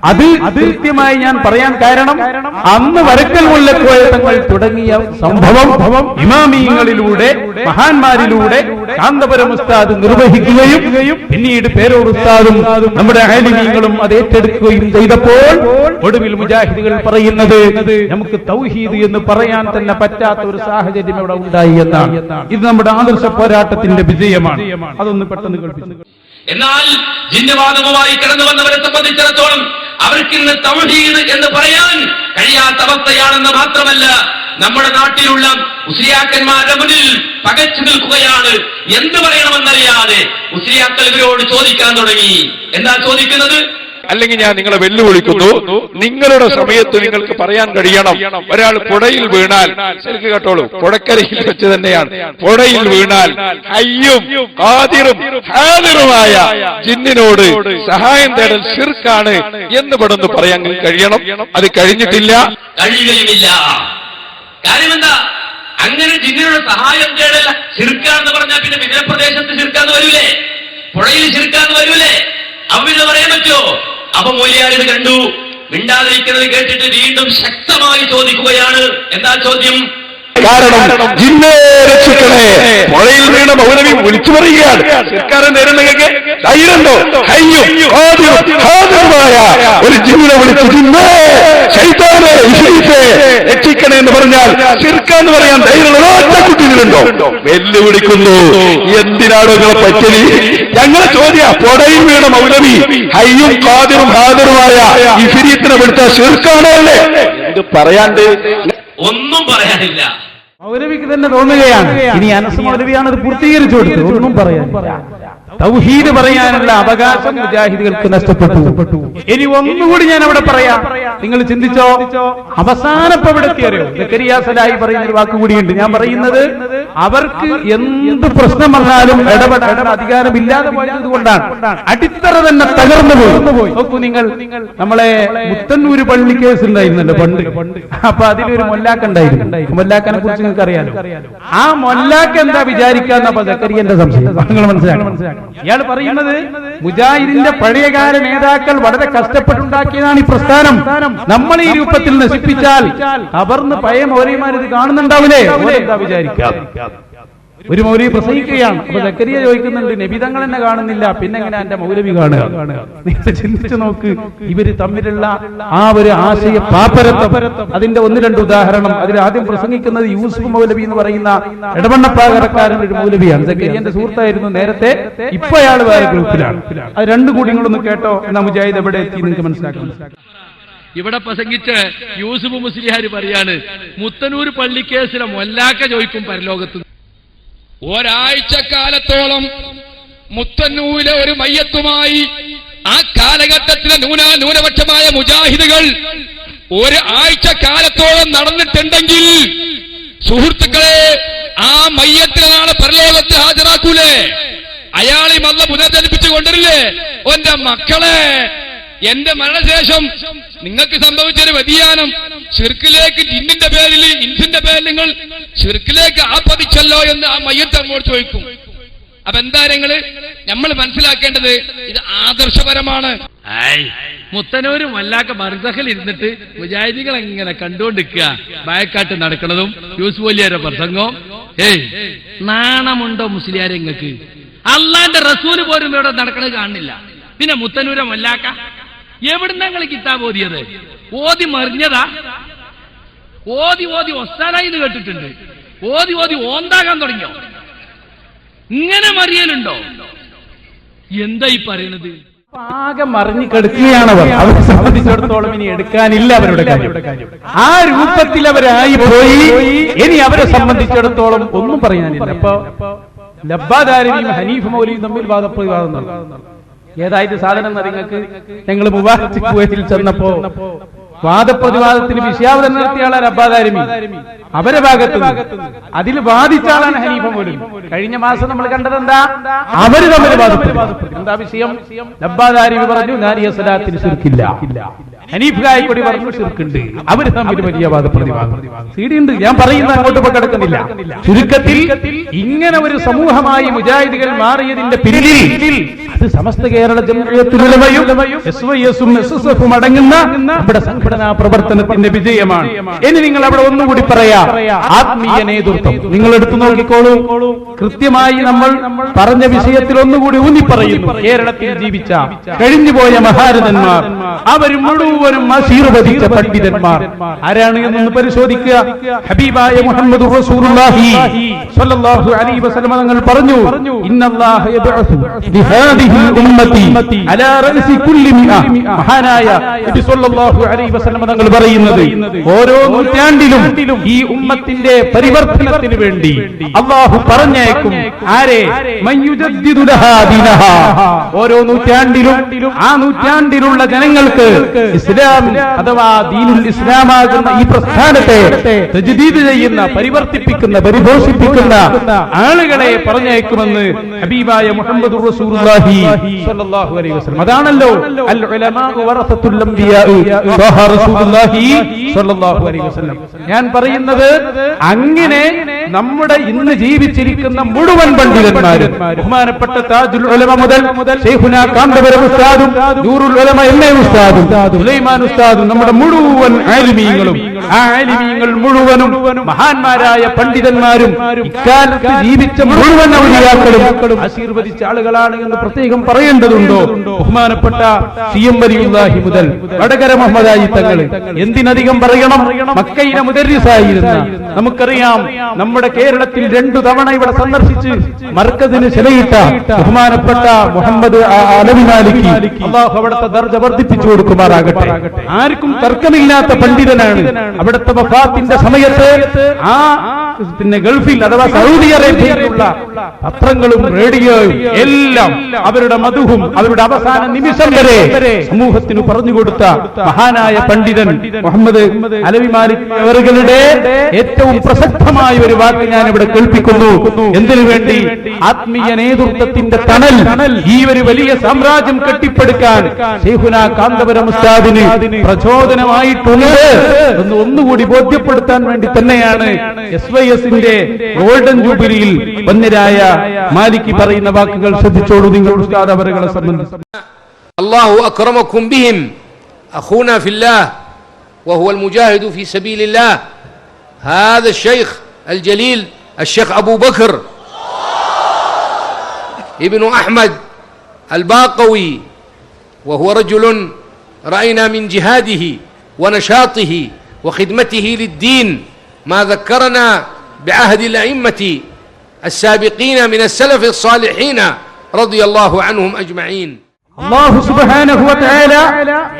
അത് കൃത്യമായി ഞാൻ പറയാൻ കാരണം അന്ന് വരക്കൽ മുല്ലക്കോയ തങ്ങൾ തുടങ്ങിയ സംഭവം ഇമാമിയങ്ങളിലൂടെ മഹാന്മാരിലൂടെ കാന്തപുരം ഉസ്താദ് നിർവഹിക്കുകയും പിന്നീട് പേരൂർ ഉസ്താദും നമ്മുടെ ആലിമീങ്ങളും അത് ഏറ്റെടുക്കുകയും ചെയ്തപ്പോൾ ഒടുവിൽ മുജാഹിദുകൾ പറയുന്നത് നമുക്ക് തൗഹീദ് എന്ന് പറയാൻ തന്നെ പറ്റാത്ത ഒരു സാഹചര്യം ഇവിടെ ഉണ്ടായി എന്നാണ്. ഇത് നമ്മുടെ ആദർശ പോരാട്ടത്തിന്റെ വിജയമാണ്. അതൊന്ന് പെട്ടെന്ന് കേൾപ്പിച്ചു. എന്നാൽ ജിന്നവാദവുമായി കടന്നു വന്നവരെ സംബന്ധിച്ചിടത്തോളം അവർക്ക് ഇന്ന് തൗഹീദ് എന്ന് പറയാൻ കഴിയാത്ത അവസ്ഥയാണെന്ന് മാത്രമല്ല, നമ്മുടെ നാട്ടിലുള്ള മുസ്ലിയാക്കന്മാരുടെ മുന്നിൽ പകച്ചു നിൽക്കുകയാണ്. എന്ത് പറയണമെന്നറിയാതെ മുസ്ലിയാക്കൾ ഇവരോട് ചോദിക്കാൻ തുടങ്ങി. എന്താ ചോദിക്കുന്നത്? അല്ലെങ്കിൽ ഞാൻ നിങ്ങളെ വെല്ലുവിളിക്കുന്നു, നിങ്ങളുടെ സമയത്ത് നിങ്ങൾക്ക് പറയാൻ കഴിയണം, ഒരാൾ പുഴയിൽ വീണാൽ, ശരിക്കും കേട്ടോളൂ, പുഴക്കരയിൽ വെച്ച് തന്നെയാണ്, പുഴയിൽ വീണാൽ ഹയ്യും ഖാദിറും ഹാദിറുമായ ജിന്നിനോട് സഹായം തേടൽ ശിർക്കാണ് എന്ന് പെടുന്നു പറയാൻ കഴിയണം. അത് കഴിഞ്ഞിട്ടില്ല, കഴിയുകയുമില്ല. കാര്യമെന്താ? അങ്ങനെ ജിന്നിനോട് സഹായം തേടൽ ശിർക്കാന്ന് പറഞ്ഞാൽ പിന്നെ വിജയപ്രദേശത്ത് ശിർക്കാന്ന് വരൂലേ? പുഴയിൽ ശിർക്കാന്ന് വരൂലേ? അവന് പറയാൻ പറ്റുമോ? അപ്പൊ മൂല്യാരിത് കണ്ടു, മിണ്ടാതിരിക്കുന്നത് കേട്ടിട്ട് വീണ്ടും ശക്തമായി ചോദിക്കുകയാണ്. എന്താ ചോദ്യം? കാരണം ജിന്നെ രക്ഷിക്കണേ, പുഴയിൽ വീണ മൗലവി വിളിച്ചു പറയുകയാണ്. സർക്കാർ നേരിടുന്നെങ്കിൽ ധൈര്യമുണ്ടോ? ഹയ്യും ഖാദിറും ഹാദിറുമായ ഒരു ജിന്നിനെ വിളിച്ചു ജിന്നേ ശൈത്താനെ ഇബ്ലീസേ രക്ഷിക്കണേ എന്ന് പറഞ്ഞാൽ ശിർക്കാന്ന് പറയാൻ ധൈര്യമുള്ള ഒറ്റ കുട്ടികളുണ്ടോ? വെല്ലുവിളിക്കുന്നു. എന്തിനാണോ നിങ്ങളെ പറ്റലി? ഞങ്ങളെ ചോദ്യ, പുഴയിൽ വീണ മൗലവി ഹയ്യും ഖാദിറും ഹാദിറുമായ ഇഫ്രീത്തിനെ വിളിച്ച ശിർക്കാണോ അല്ലേ? ഇത് പറയാണ്ട് ഒന്നും പറയാനില്ല. മൗലവിക്ക് തന്നെ തോന്നുകയാണ്, ഇനി അനസ് മൗലവിയാണ് അത് പൂർത്തീകരിച്ചു കൊടുത്തത്. ഒന്നും പറയാനില്ല. തൗഹീദ് പറയാനുള്ള അവകാശം മുജാഹിദുകൾക്ക് നഷ്ടപ്പെട്ടു. ഇനി ഒന്നുകൂടി ഞാൻ അവിടെ പറയാം. നിങ്ങൾ ചിന്തിച്ചോ, അവസാനപ്പോ ഇവിടെ എത്തിയറിയോ? സക്കരിയ സലാഹി പറയുന്ന ഒരു വാക്കുകൂടിയുണ്ട്. ഞാൻ പറയുന്നത് അവർക്ക് എന്ത് പ്രശ്നം വന്നാലും ഇടപെടാൻ അധികാരമില്ലാതെ പോയത് കൊണ്ടാണ് അടിത്തറ തന്നെ തകർന്നു പോയി. നോക്കൂ നിങ്ങൾ, നമ്മളെ മുത്തന്നൂര് പള്ളി കേസ് ഉണ്ടായിരുന്നല്ലോ പണ്ട്. അപ്പൊ അതിലൊരു മൊല്ലാക്ക ഉണ്ടായിരുന്നു. മൊല്ലാക്കനെ കുറിച്ച് നിങ്ങൾക്ക് അറിയാലോ. ആ മൊല്ലാക്ക എന്താ വിചാരിക്കാന്നപ്പോ സക്കരിയന്റെ സംശയം നിങ്ങൾ മനസ്സിലാക്കണം. ഇയാൾ പറയുന്നത് മുജാഹിദിന്റെ പഴയകാല നേതാക്കൾ വളരെ കഷ്ടപ്പെട്ടുണ്ടാക്കിയതാണ് ഈ പ്രസ്ഥാനം. നമ്മൾ ഈ രൂപത്തിൽ നശിപ്പിച്ചാൽ അവർന്ന് പഴയ മൗലവിമാർ ഇത് കാണുന്നുണ്ടാവില്ലേ? എന്താ വിചാരിക്കാം? ഒരു മൗലവി പ്രസംഗിക്കുകയാണ്. അപ്പൊ സക്കരിയ ചോദിക്കുന്നുണ്ട്, നബിതങ്ങൾ എന്നെ കാണുന്നില്ല, പിന്നെ എങ്ങനെ എന്റെ മൗലവി കാണുക? നിങ്ങൾ ചിന്തിച്ചു നോക്ക്, ഇവര് തമ്മിലുള്ള ആ ഒരു ആശയ പാപ്പരത്വം. അതിന്റെ ഒന്ന് രണ്ട് ഉദാഹരണം. അതിൽ ആദ്യം പ്രസംഗിക്കുന്നത് യൂസുഫ് മൗലവി എന്ന് പറയുന്ന ഇടവണ്ണപ്പാകരക്കാരൻ ഒരു മൗലവിയാണ്. സക്കരിയന്റെ സുഹൃത്തായിരുന്നു നേരത്തെ. ഇപ്പൊ അയാൾ വേറെ ഗ്രൂപ്പിലാണ്. അത് രണ്ടു കൂടി നിങ്ങളൊന്ന് കേട്ടോ. എന്നാ മുജാഹിദ് എവിടെ എത്തി നിങ്ങൾക്ക് മനസ്സിലാക്കണം. ഇവിടെ പ്രസംഗിച്ച് യൂസുഫ് മുസ്ലിയാർ പറയാണ്, മുത്തനൂർ പള്ളിക്കേസിലെ മൊല്ലാക്ക ചോദിക്കും പരലോകത്ത്. ഒരാഴ്ചക്കാലത്തോളം മുത്തന്നൂരിലെ ഒരു മയ്യത്തുമായി ആ കാലഘട്ടത്തിലെ ന്യൂനപക്ഷമായ മുജാഹിദുകൾ ഒരു ആഴ്ചക്കാലത്തോളം നടന്നിട്ടുണ്ടെങ്കിൽ സുഹൃത്തുക്കളെ, ആ മയ്യത്തിനെ നാളെ പരലോകത്ത് ഹാജരാക്കൂലേ? അയാളെ അല്ല പുനർജനിപ്പിച്ചു കൊണ്ടിരില്ലേ? എന്റെ മക്കളെ, എന്റെ മരണശേഷം നിങ്ങൾക്ക് സംഭവിച്ചൊരു വ്യതിയാനം, ശിർക്കിലേക്ക് ജിന്നിന്റെ പേരിൽ ഇൻസിന്റെ പേരിൽ നിങ്ങൾ ശിർക്കിലേക്ക് ആപതിച്ചല്ലോ എന്ന് ആ മയ്യത്ത് അങ്ങോട്ട് ചോദിക്കും. അപ്പൊ എന്താ നിങ്ങള് നമ്മൾ മനസ്സിലാക്കേണ്ടത്? ഇത് ആദർശപരമാണ്. മുത്തനൂര് വല്ലാക്ക ബർസഖിൽ ഇരുന്നിട്ട് മുജാഹിദികൾ എങ്ങനെ കണ്ടുകൊണ്ടിരിക്കുക, ബായക്കാട്ട് നടക്കുന്നതും യൂസുഫ് വലിയാരുടെ പ്രസംഗവും. നാണമുണ്ടോ മുസ്ലിയാരെ നിങ്ങൾക്ക്? അള്ളാന്റെ റസൂല് പോലും ഇവിടെ നടക്കണത് കാണുന്നില്ല. പിന്നെ മുത്തനൂര വല്ലാക്ക എവിടുന്ന നിങ്ങൾ കിതാബ് ഓതിയത്? ഓതി മറിഞ്ഞതാ? ഓതി ഒസ്താനായി എന്ന് കേട്ടിട്ടുണ്ട്. ഓതി ഓന്താകാൻ തുടങ്ങിയോ? ഇങ്ങനെ മറിയലുണ്ടോ? എന്താ ഈ പറയുന്നത്? ആകെ മറിഞ്ഞു കിടക്കുകയാണവർ. അവരെ സംബന്ധിച്ചിടത്തോളം ഇനി എടുക്കാനില്ല അവരുടെ കാര്യം. ആ രൂപത്തിൽ അവരായി പോയി. ഇനി അവരെ സംബന്ധിച്ചിടത്തോളം ഒന്നും പറയാനില്ല. ഇപ്പൊ ലബ്ബാദാരിയും ഹനീഫ് മൗലിയും തമ്മിൽ വാദപ്രതിവാദം നടന്നു. ഏതായിട്ട് സാധനം നിങ്ങൾക്ക്? ഞങ്ങൾ മുബാറക് കുവൈറ്റിൽ ചെന്നപ്പോ വാദപ്രതിവാദത്തിന് വിഷയാവതരണം നടത്തിയ ആളാണ് അബ്ബാദാരിമി, അവരെ ഭാഗത്ത് അതിൽ വാദിച്ച ആളാണ് ഹനീഫ മൗലവി. കഴിഞ്ഞ മാസം നമ്മൾ കണ്ടത് എന്താ? അവര് തമ്മിൽ വാദപ്പെട്ടു. എന്താ വിഷയം? അബ്ബാദാരിമി പറഞ്ഞു നാരിയ സലാത്തിന് ശിർക്കില്ല, ഹനീഫ് ഗായിക്കൊടി പറഞ്ഞു ശിർക്കുണ്ട്. അവര് തമ്മിൽ വലിയ വാദപ്രതിവാദം സീഡിയുണ്ട്. ഞാൻ പറയുന്ന അങ്ങോട്ട് കിടക്കുന്നില്ല. ചുരുക്കത്തിൽ ഇങ്ങനെ ഒരു സമൂഹമായി മുജാഹിദുകൾ മാറിയതിന്റെ പിന്നിൽ അത് സമസ്ത കേരള ജംഇയ്യത്തുൽ ഉലമയും SYS-ഉം SSF-ഉം അടങ്ങുന്ന നമ്മുടെ സംഘടനാ പ്രവർത്തനത്തിന്റെ വിജയമാണ്. ഇനി നിങ്ങൾ അവിടെ ഒന്നുകൂടി പറയാ, ആത്മീയ നേതൃത്വം നിങ്ങൾ എടുത്തു നോക്കിക്കോളൂ. കൃത്യമായി നമ്മൾ പറഞ്ഞ വിഷയത്തിൽ ഒന്നുകൂടി ഊന്നി പറയുന്നു. കേരളത്തിൽ ജീവിച്ച കഴിഞ്ഞുപോയ മഹാരഥന്മാർ, അവർ മുഴുവനും ആശീർവദിച്ച പണ്ഡിതന്മാർ ആരാണ് എന്നൊന്ന് പരിശോധിക്കുക. ഹബീബായ മുഹമ്മദ് റസൂലുള്ളാഹി സ്വല്ലല്ലാഹു അലൈഹി വസല്ലം തങ്ങൾ പറഞ്ഞു, ഇന്നല്ലാഹ യബ്അസു ബിഹാദിഹിൽ ഉമ്മത്തി അലാ റഅസി കുല്ലി മിഅ. മഹാനായ നബി സ്വല്ലല്ലാഹു അലൈഹി വസല്ലം തങ്ങൾ പറയുന്നത്, ഓരോ നൂറ്റാണ്ടിലും ഈ ഉമ്മത്തിന്റെ പരിവർത്തനത്തിന് വേണ്ടി അല്ലാഹു പറഞ്ഞേക്കും ആരെ? മൻ യുജദ്ദിദു ലഹാ ദീനഹാ. ഓരോ നൂറ്റാണ്ടിലും ആ നൂറ്റാണ്ടിലുള്ള ജനങ്ങൾക്ക് ഇസ്ലാം അഥവാ ദീനുൽ ഇസ്ലാമാകുന്ന ഈ പ്രസ്ഥാനത്തെ തജ്ദീദ് ചെയ്യുന്ന, പരിവർത്തിപ്പിക്കുന്ന, പരിപോഷിപ്പിക്കുന്ന ആളുകളെ പറഞ്ഞേക്കുമെന്ന് ഹബീബായ മുഹമ്മദ് റസൂലുള്ളാഹി സ്വല്ലല്ലാഹു അലൈഹി വസല്ലം. അതാണല്ലോ അൽ ഉലമാഉ വറസത്തുൽ അംബിയാ റസൂലുള്ളാഹി സ്വല്ലല്ലാഹു അലൈഹി വസല്ലം. ഞാൻ പറയുന്നത് അങ്ങനെ നമ്മുടെ ഇന്ന് ജീവിച്ചിരിക്കുന്ന മുഴുവൻ പണ്ഡിതന്മാരും, ബഹുമാനപ്പെട്ട താജുൽ ഉലമ മുതൽ ശൈഖുനാ കാന്തപുരം ഉസ്താദും നൂറുൽ ഉലമ MA ഉസ്താദും സുലൈമാൻ ഉസ്താദും നമ്മുടെ മുഴുവൻ ആലിമീങ്ങളും, ആ ആലിമീങ്ങൾ മുഴുവനും മഹാന്മാരായ പണ്ഡിതന്മാരും ഇക്കാലത്ത് ജീവിച്ച മുഴുവൻ ഔലിയാക്കളും ആശീർവദിച്ച ആളുകളാണ് എന്ന് പ്രത്യേകം പറയേണ്ടതുണ്ടോ? ബഹുമാനപ്പെട്ട CM വലിയുല്ലാഹി മുതൽ വടകര മുഹമ്മദായി തങ്ങൾ, എന്തിനധികം പറയണം, മക്കയിലെ മുദർരിസായിരുന്ന, നമുക്കറിയാം നമ്മുടെ കേരളത്തിൽ 2 തവണ ഇവിടെ സന്ദർശിച്ച് മർക്കസിന് ചിലയിട്ട ബഹുമാനപ്പെട്ട മുഹമ്മദ് അലവി മാലിക്കി, അല്ലാഹു അവിടുത്തെ ദർജ വർദ്ധിപ്പിച്ചു കൊടുക്കുമാറാകട്ടെ. ആർക്കും തർക്കമില്ലാത്ത പണ്ഡിതനാണ്. അവിടുത്തെ വഫാത്തിന്റെ സമയത്ത് ആ ഗൾഫിൽ അഥവാ സൗദി അറേബ്യയിലുള്ള പത്രങ്ങളും റേഡിയോയും എല്ലാം അവരുടെ മധുഹും അവരുടെ അവസാന നിമിഷം വരെ സമൂഹത്തിന് പറഞ്ഞുകൊടുത്ത മഹാനായ പണ്ഡിതൻ മുഹമ്മദ് അലവി മാലിക് അവരുടെ ഏറ്റവും പ്രസക്തമായ ഒരു വാക്ക് ഞാൻ ഇവിടെ കേൾപ്പിക്കുന്നു. എന്തിനു വേണ്ടി? ആത്മീയ നേതൃത്വത്തിന്റെ തണൽ ഈ ഒരു വലിയ സാമ്രാജ്യം കെട്ടിപ്പടുക്കാൻ ശൈഖുനാ കാന്തപുരം ഉസ്താദിന് പ്രചോദനമായിട്ടുണ്ട് എന്ന് ഒന്നുകൂടി ബോധ്യപ്പെടുത്താൻ വേണ്ടി തന്നെയാണ് SYS-ന്റെ ഗോൾഡൻ ജൂബിലിയിൽ വന്യരായ മാലിക്കി പറയുന്ന വാക്കുകൾ ശ്രദ്ധിച്ചോളൂ. നിങ്ങൾ ഉസ്താദ് അവരുകളെ സംബന്ധിച്ച് അല്ലാഹു അക്രമക്കും ബിഹിം അഖൂനാ ഫില്ലാഹ് വഹുവ المجاهد في سبيل الله هذا الشيخ الجليل الشيخ أبو بكر ابن أحمد الباقوي وهو رجل رأينا من جهاده ونشاطه وخدمته للدين ما ذكرنا بعهد الأئمة السابقين من السلف الصالحين رضي الله عنهم أجمعين. അല്ലാഹു സുബ്ഹാനഹു വ തആല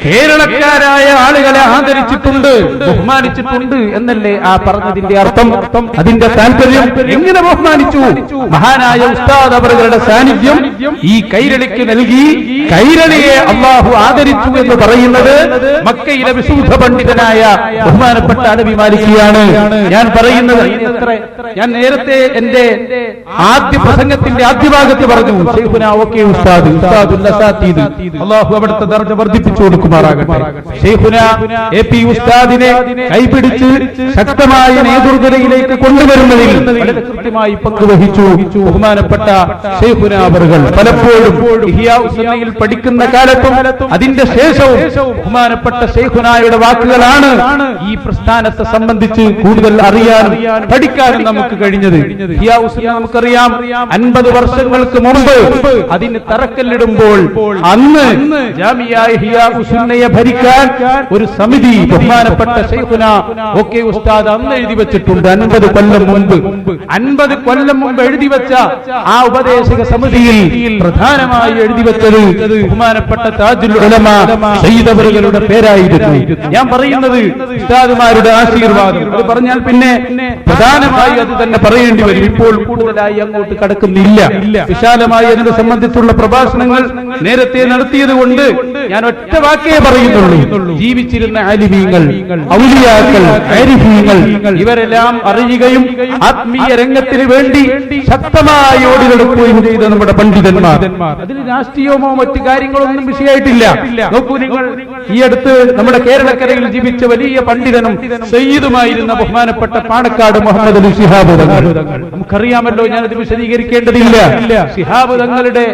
കേരളക്കാരായ ആളുകളെ ആദരിച്ചിട്ടുണ്ട്, ബഹുമാനിച്ചിട്ടുണ്ട് എന്നല്ലേ ആ പറഞ്ഞതിന്റെ അർത്ഥം? അതിന്റെ താല്പര്യം എങ്ങനെ ബഹുമാനിച്ചു? മഹാനായ ഉസ്താദ് അവരുടെ സാന്നിധ്യം ഈ കൈരളിക്ക് നൽകി, കൈരളിയെ അല്ലാഹു ആദരിച്ചു എന്ന് പറയുന്നത് മക്കയിലെ വിശുദ്ധ പണ്ഡിതനായ ബഹുമാനപ്പെട്ട അലവി മാലിക്കിയാണ്. ഞാൻ പറയുന്നത് ഞാൻ നേരത്തെ എന്റെ ആദ്യ പ്രസംഗത്തിന്റെ ആദ്യ ഭാഗത്ത് പറഞ്ഞു, ശൈഖുനാ ഉസ്താദ് അല്ലാഹു അവിടുത്തെ ദർജ വർദ്ധിപ്പിച്ചു കൊടുക്കുമാറാകട്ടെ. ശൈഖുനാ AP ഉസ്താദിനെ കൈപിടിച്ച് ശക്തമായ നേതൃനിരയിലേക്ക് കൊണ്ടുവരുന്നതിൽ വളരെ കൃത്യമായി പങ്കുവഹിച്ചു ബഹുമാനപ്പെട്ട ശൈഖുനാ അവറുകൾ. പലപ്പോഴും ഇഹ്യാ ഉസ്സുന്നയിൽ പഠിക്കുന്ന കാലത്തും അതിന്റെ ശേഷവും ബഹുമാനപ്പെട്ട ശൈഖുനായുടെ വാക്കുകളാണ് ഈ പ്രസ്ഥാനത്തെ സംബന്ധിച്ച് കൂടുതൽ അറിയാനും പഠിക്കാനും നമുക്ക് കഴിഞ്ഞത്. ഇഹ്യാ ഉസ്സുന്ന നമുക്കറിയാം 50 വർഷങ്ങൾക്ക് മുമ്പ് അതിന് തറക്കല്ലിടുമ്പോൾ അന്ന് ജാമിഅ ഇഹ്യാ ഉസ്സുന്നയെ ഭരിക്കാൻ ഒരു സമിതി ബഹുമാനപ്പെട്ട ശൈഖുനാ OK ഉസ്താദ് അന്ന് എഴുതി വെച്ചിട്ടുണ്ട്. 50 കൊല്ലം മുമ്പ് 50 കൊല്ലം മുമ്പ് എഴുതി വെച്ച ആ ഉപദേശക സമിതിയിൽ പ്രധാനമായി എഴുതി വെച്ചത് ബഹുമാനപ്പെട്ട താജുൽ ഉലമ സയ്യിദ് അവറുകളുടെ പേരായിരുന്നു. ഞാൻ പറയുന്നത് ഉസ്താദുമാരുടെ ആശീർവാദം അത് പറഞ്ഞാൽ പിന്നെ പ്രധാനമായി അത് തന്നെ പറയേണ്ടി വരും. ഇപ്പോൾ കൂടുതലായി അങ്ങോട്ട് കടക്കുന്നില്ല. വിശാലമായി അതിനെ സംബന്ധിച്ചുള്ള പ്രഭാഷണങ്ങൾ നേരത്തെ നടത്തിയത് കൊണ്ട് ഞാൻ ഒറ്റ വാക്കേ പറയുന്നുള്ളൂ. ജീവിച്ചിരുന്ന ആലിമീങ്ങൾ, ഔലിയാക്കൾ, ആരിഫീങ്ങൾ ഇവരെല്ലാം അറിയുകയും ആത്മീയ രംഗത്തിന് വേണ്ടി ശക്തമായി ഓടിയെടുക്കുകയും ചെയ്ത നമ്മുടെ പണ്ഡിതന്മാർ. അതിൽ രാഷ്ട്രീയമോ മറ്റു കാര്യങ്ങളൊന്നും വിഷയമായിട്ടില്ല. നോക്കൂ നിങ്ങൾ, ഈ അടുത്ത് നമ്മുടെ കേരളക്കരയിൽ ജീവിച്ച വലിയ പണ്ഡിതനും സയ്യിദുമായിരുന്ന ബഹുമാനപ്പെട്ട പാണക്കാട് മുഹമ്മദ് അലി ശിഹാബ് തങ്ങൾ, നമുക്കറിയാമല്ലോ, ഞാനത് വിശദീകരിക്കേണ്ടതില്ല. ശിഹാബ് തങ്ങളുടെ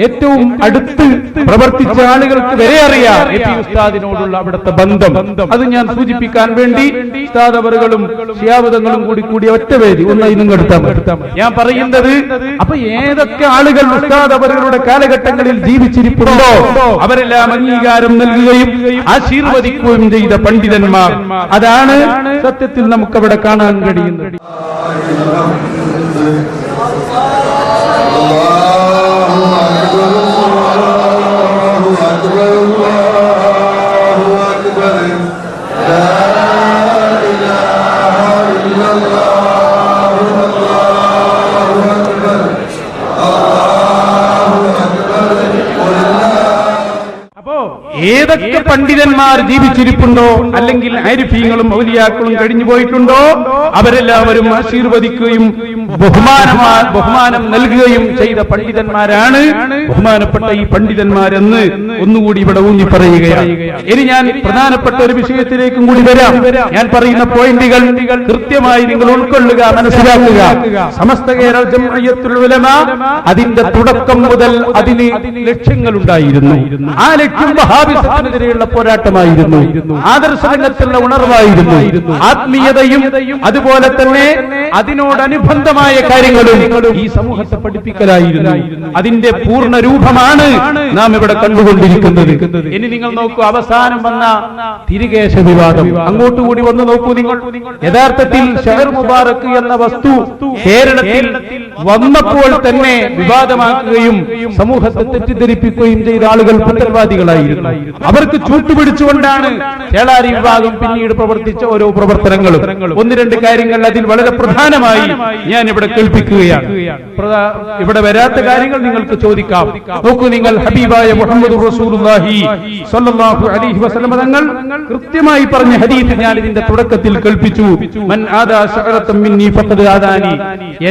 ഏറ്റവും അടുത്ത് പ്രവർത്തിച്ച ആളുകൾക്ക് വരെ അറിയാം എപി ഉസ്താദിനോടുള്ള അവിടുത്തെ ബന്ധം. അത് ഞാൻ സൂചിപ്പിക്കാൻ വേണ്ടി ഉസ്താദ് അവറുകളും ശിഹാബ് തങ്ങളും കൂടി ഒറ്റ വേദി ഒന്നും എടുത്താൽ ഞാൻ പറയുന്നത്. അപ്പൊ ഏതൊക്കെ ആളുകൾ ഉസ്താദ് അവറുകളുടെ കാലഘട്ടങ്ങളിൽ ജീവിച്ചിരിപ്പുണ്ടോ അവരെല്ലാം അംഗീകാരം നൽകുകയും ആശീർവദിക്കുകയും ചെയ്ത പണ്ഡിതന്മാർ. അതാണ് സത്യത്തിൽ നമുക്കവിടെ കാണാൻ കഴിയുന്നത്. ഏതൊക്കെ പണ്ഡിതന്മാർ ജീവിച്ചിരിപ്പുണ്ടോ അല്ലെങ്കിൽ ആരിഫീങ്ങളും ഔലിയാക്കളും കഴിഞ്ഞു പോയിട്ടുണ്ടോ അവരെല്ലാവരും ആശീർവദിക്കുകയും ബഹുമാനം നൽകുകയും ചെയ്ത പണ്ഡിതന്മാരാണ് ബഹുമാനപ്പെട്ട ഈ പണ്ഡിതന്മാരെന്ന് ഒന്നുകൂടി ഇവിടെ ഊന്നി പറയുകയാണ്. ഇനി ഞാൻ പ്രധാനപ്പെട്ട ഒരു വിഷയത്തിലേക്കും കൂടി വരാം. ഞാൻ പറയുന്ന പോയിന്റുകൾ കൃത്യമായി നിങ്ങൾ ഉൾക്കൊള്ളുക, മനസ്സിലാക്കുക. സമസ്ത കേരള ജംഇയ്യത്തുൽ ഉലമ അതിന്റെ തുടക്കം മുതൽ അതിന് ലക്ഷ്യങ്ങളുണ്ടായിരുന്നു. ആ ലക്ഷ്യം വഹാബിസത്തിനെതിരെയുള്ള പോരാട്ടമായിരുന്നു, ആദർശരംഗത്തുള്ള ഉണർവായിരുന്നു, ആത്മീയതയും അതുപോലെ തന്നെ അതിനോടനുബന്ധമായ കാര്യങ്ങളും ഈ സമൂഹത്തെ പഠിപ്പിക്കലായിരുന്നു. അതിന്റെ പൂർണ്ണ രൂപമാണ് നാം ഇവിടെ കണ്ടുകൊണ്ടിരിക്കുന്നത്. ഇനി നിങ്ങൾ നോക്കൂ, അവസാനം വന്ന തിരികേശ വിവാദം അങ്ങോട്ടുകൂടി വന്ന് നോക്കൂ നിങ്ങൾ. യഥാർത്ഥത്തിൽ ഷഹർ മുബാറക് എന്ന വസ്തു കേരളത്തിൽ വന്നപ്പോൾ തന്നെ വിവാദമാക്കുകയും സമൂഹത്തെ തെറ്റിദ്ധരിപ്പിക്കുകയും ചെയ്ത ആളുകൾ പുത്തൻവാദികളായിരുന്നു. അവർക്ക് ചൂട്ടുപിടിച്ചുകൊണ്ടാണ് ചേളാരി വിഭാഗം പിന്നീട് പ്രവർത്തിച്ച ഓരോ പ്രവർത്തനങ്ങളും. ഒന്ന് രണ്ട് കാര്യങ്ങൾ അതിൽ വളരെ പ്രധാനമായി ഞാൻ ഇവിടെ കേൾപ്പിക്കുകയാണ്. ഇവിടെ വരാത്ത കാര്യങ്ങൾ നിങ്ങൾക്ക് ചോദിക്കാം. നോക്കൂ നിങ്ങൾ, ഹബീബായ മുഹമ്മദ് റസൂലുള്ളാഹി സ്വല്ലല്ലാഹു അലൈഹി വസല്ലം തങ്ങൾ കൃത്യമായി പറഞ്ഞ ഹദീസ് ഞാൻ ഇതിന്റെ തുടക്കത്തിൽ കേൾപ്പിച്ചു. മൻ ആദാ ശഅറതൻ മിന്നി ഫഖദ് ആദാനി.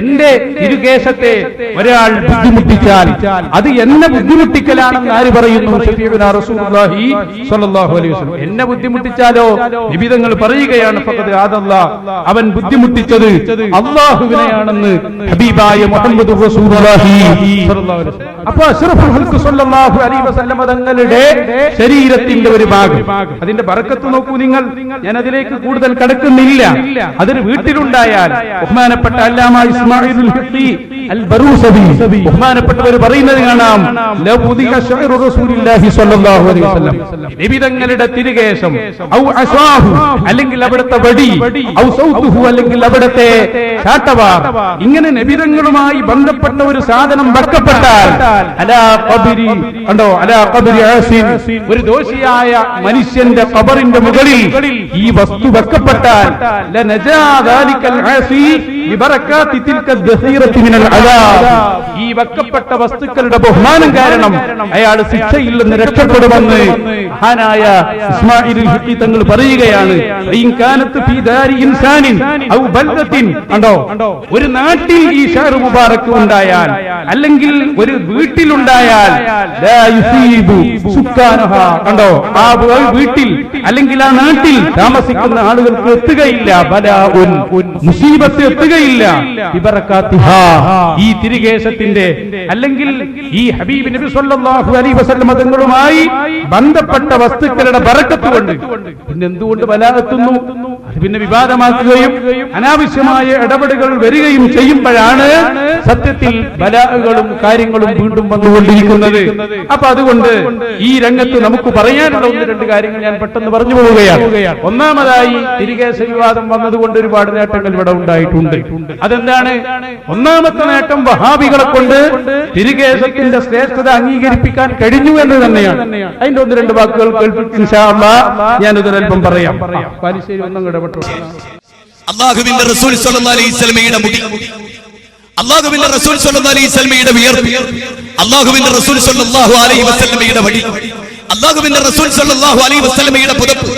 എന്റെ ഇരുകേശത്തെ ഒരാൾ ബുദ്ധിമുട്ടിച്ചാൽ അത് എന്നെ ബുദ്ധിമുട്ടിക്കലാണെന്ന് ആര് പറയുന്നു? ഷഫീഉനാ റസൂലുള്ളാഹി സ്വല്ലല്ലാഹു അലൈഹി വസല്ലം. എന്നെ ബുദ്ധിമുട്ടിച്ചാലോ നബി തങ്ങൾ പറയുകയാണ് ഫഖദ് ആദല്ലാ, അവൻ ബുദ്ധിമുട്ടിച്ചത് അല്ലാഹുവിനെയാണെന്ന് ഹബീബായ മുഹമ്മദ് റസൂലുള്ളാഹി സ്വല്ലല്ലാഹു അലൈഹി വസല്ലം. അപ്പോൾ അഷ്റഫുൽ ഖൽഖ് സ്വല്ലല്ലാഹു അലൈഹി വസല്ലം തങ്ങളുടെ ശരീരത്തിന്റെ ഒരു ഭാഗം, അതിന്റെ ബറക്കത്ത് നോക്കൂ നിങ്ങൾ. ഞാൻ അതിലേക്ക് കൂടുതൽ കടക്കുന്നില്ല. അതൊരു വീട്ടിലുണ്ടായാൽ ബഹുമാനപ്പെട്ട അല്ലാമ ഇസ്മാഈലുൽ ഹഖി അൽ ബറൂസബി ബഹുമാനപ്പെട്ടവർ പറയുന്നത് കാണാം, ലൗദിക ശഅറു റസൂലില്ലാഹി സ്വല്ലല്ലാഹു അലൈഹി വസല്ലം. നബി തങ്ങളുടെ തിരുകേശം, ഔ അസാഹു അല്ലെങ്കിൽ അവിടുത്തെ വടി, ഔ സൗതുഹു അല്ലെങ്കിൽ അവിടുത്തെ ചാട്ടവാർ, ഇങ്ങനെ നബിതങ്ങളുമായി ബന്ധപ്പെട്ട ഒരു സാധനം വെക്കപ്പെട്ടാൽ അലാ ഖബരി കണ്ടോ, അലാ ഖബരി ആസിൻ, ഒരു ദോഷിയായ മനുഷ്യന്റെ ഖബറിന്റെ മുകളിൽ ഈ വസ്തു വെക്കപ്പെട്ടാൽ ലനജാ ദാലികൽ ആസി ബിബറകാതി തിൽക ദഖീറതി മിനൽ അദാബ്, ഈ വെക്കപ്പെട്ട വസ്തുക്കളുടെ ബഹുമാനം കാരണം അയാൾ ശിക്ഷയിൽ നിന്ന് രക്ഷപ്പെടുമെന്ന് മഹാനായ ഇസ്മാഈലുൽ ഹഖി തങ്ങൾ പറയുകയാണ്. ഇൻ കാനത്ത് ഫീ ദാരി ഇൻസാനിൻ ഔ ബൽദത്തിൻ, കണ്ടോ, ഒരു നാട്ടിൽ ഈ ഷഹർ മുബാറക് ഉണ്ടായാൽ അല്ലെങ്കിൽ ഒരു വീട്ടിലുണ്ടായാൽ ലാ യുസീബു സുക്കാനഹാ, കണ്ടോ, ആ വീട്ടിൽ അല്ലെങ്കിൽ ആ നാട്ടിൽ താമസിക്കുന്ന ആളുകൾക്ക് എത്തുകയില്ല ബലാഉൻ, മുസീബത്ത് എത്തുകയില്ല ബിബറകാതിഹാ, ഈ തിരുകേശത്തിന്റെ അല്ലെങ്കിൽ ഈ ഹബീബ് നബി സ്വല്ലല്ലാഹു അലൈഹി വസല്ലം തങ്ങളുമായി ബന്ധപ്പെട്ട വസ്തുക്കളുടെ ബറക്കത്ത് കൊണ്ട്. പിന്നെ എന്തുകൊണ്ട് ബലാ എത്തുന്നു? അത് പിന്നെ വിവാദമാക്കുകയും അനാവശ്യമായ ഇടപെടലുകൾ വരികയും ചെയ്യുമ്പോഴാണ് സത്യത്തിൽ ബലാകളും കാര്യങ്ങളും വീണ്ടും വന്നുകൊണ്ടിരിക്കുന്നത്. അപ്പൊ അതുകൊണ്ട് ഈ രംഗത്ത് നമുക്ക് പറയാനുള്ള ഒന്ന് രണ്ട് കാര്യങ്ങൾ ഞാൻ പെട്ടെന്ന് പറഞ്ഞു പോവുകയാണ്. ഒന്നാമതായി തിരികേശ വിവാദം വന്നതുകൊണ്ട് ഒരുപാട് നേട്ടങ്ങൾ ഇവിടെ ഉണ്ടായിട്ടുണ്ട്. അതെന്താണ്? ഒന്നാമത്തെ നേട്ടം വഹാബികളെ കൊണ്ട് തിരുകേശത്തിന്റെ ശ്രേഷ്ഠത അംഗീകരിപ്പിക്കാൻ കഴിഞ്ഞു എന്ന് തന്നെയാണ്. അതിന്റെ ഒന്ന് രണ്ട് വാക്കുകൾ കേൾപ്പിച്ച് ഇൻഷാ അല്ലാഹ് ഞാനിതൊരൽപ്പം പറയാം. പാലിശ്ശേരി ഒന്നും ഇടപെട്ടു. അല്ലാഹുവിന്റെ റസൂൽ സ്വല്ലല്ലാഹു അലൈഹി വസല്ലമയുടെ മുടി, അല്ലാഹുവിന്റെ റസൂൽ സ്വല്ലല്ലാഹു അലൈഹി വസല്ലമയുടെ വിയർപ്പ്, അല്ലാഹുവിന്റെ റസൂൽ സ്വല്ലല്ലാഹു അലൈഹി വസല്ലമയുടെ വടി, അല്ലാഹുവിന്റെ റസൂൽ സല്ലല്ലാഹു അലൈഹി വസല്ലമയുടെ പുതപ്പ്,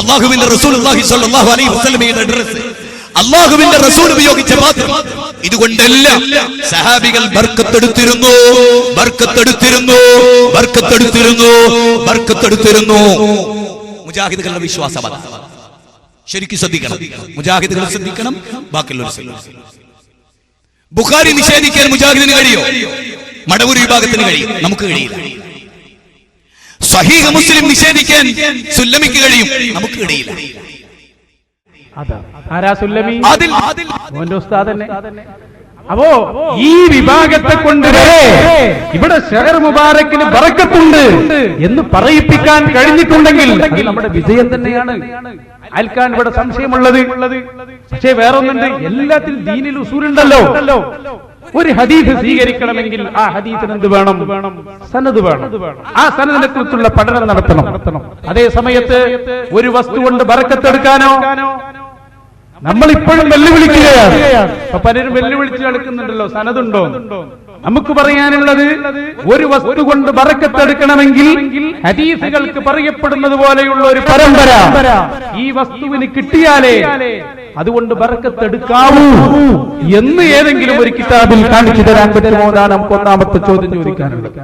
അല്ലാഹുവിന്റെ റസൂലുള്ളാഹി സ്വല്ലല്ലാഹു അലൈഹി വസല്ലമയുടെ ഡ്രസ്, അല്ലാഹുവിന്റെ റസൂൽ ഉപയോഗിച്ച പാത്രം, ഇതുകൊണ്ടെല്ലാം സഹാബികൾ ബർക്കത്തെടുത്തിരുന്നു, ബർക്കത്തെടുത്തിരുന്നു, ബർക്കത്തെടുത്തിരുന്നു, ബർക്കത്തെടുത്തിരുന്നു. മുജാഹിദുകളുടെ വിശ്വാസമാണ്. ശരിക്കും ശ്രദ്ധിക്കണം, മുജാഹിദുകൾ ശ്രദ്ധിക്കണം, ബാക്കിയുള്ളവർ ശ്രദ്ധിക്കണം. ബുഖാരി നിഷേധിക്കാൻ മുജാഹിദിന് കഴിയോ? മടവൂർ വിഭാഗത്തിന് കഴിയും, നമുക്ക് കഴിയില്ല. സ്വഹീഹ് മുസ്ലിം നിഷേധിക്കാൻ സുല്ലമിക്ക് കഴിയും, നമുക്ക് കഴിയില്ല. ആരാ സുല്ലമി? മോന്റെ ഉസ്താദ് തന്നെ. അപ്പോ ഈ വിഭാഗത്തെ കൊണ്ട് ഇവിടെ ഷഹർ മുബാറക്കിന് ബറക്കത്തുണ്ട് എന്ന് പറയിപ്പിക്കാൻ കഴിഞ്ഞിട്ടുണ്ടെങ്കിൽ അത് നമ്മുടെ വിജയം തന്നെയാണ്. അയൽക്കാൻ ഇവിടെ സംശയമുള്ളത്. പക്ഷേ വേറൊന്നുണ്ട്, എല്ലാത്തിലും ദീനിൽ ഉസൂലുണ്ടല്ലോ. ഒരു ഹദീസ് സ്വീകരിക്കണമെങ്കിൽ ആ ഹദീസിന് എന്ത് വേണം? സനദ് വേണം. ആ സനദിനെ കുറിച്ചുള്ള പഠനം നടത്തണം. അതേ സമയത്ത് ഒരു വസ്തു കൊണ്ട് ബറക്കത്തെടുക്കാനോ നമ്മൾ ഇപ്പോഴും വെല്ലുവിളിക്കുകയാണ്. അപ്പൊ പലരും വെല്ലുവിളിച്ച് കളിക്കുന്നുണ്ടല്ലോ, സനതുണ്ടോ? നമുക്ക് പറയാനുള്ളത്, ഒരു വസ്തു കൊണ്ട് ബറക്കത്തെടുക്കണമെങ്കിൽ ഹദീസുകൾക്ക് പറയപ്പെടുന്നത് പോലെയുള്ള ഒരു പരമ്പര ഈ വസ്തുവിന് കിട്ടിയാലേ അതുകൊണ്ട് ബറക്കത്തെടുക്കാവൂ എന്ന് ഏതെങ്കിലും ഒരു കിതാബിൽ കാണിച്ചു തരാൻ പറ്റുമോ? എന്നാണ് നമുക്ക് ഒന്നാമത്തെ ചോദ്യം ചോദിക്കാനുള്ളത്.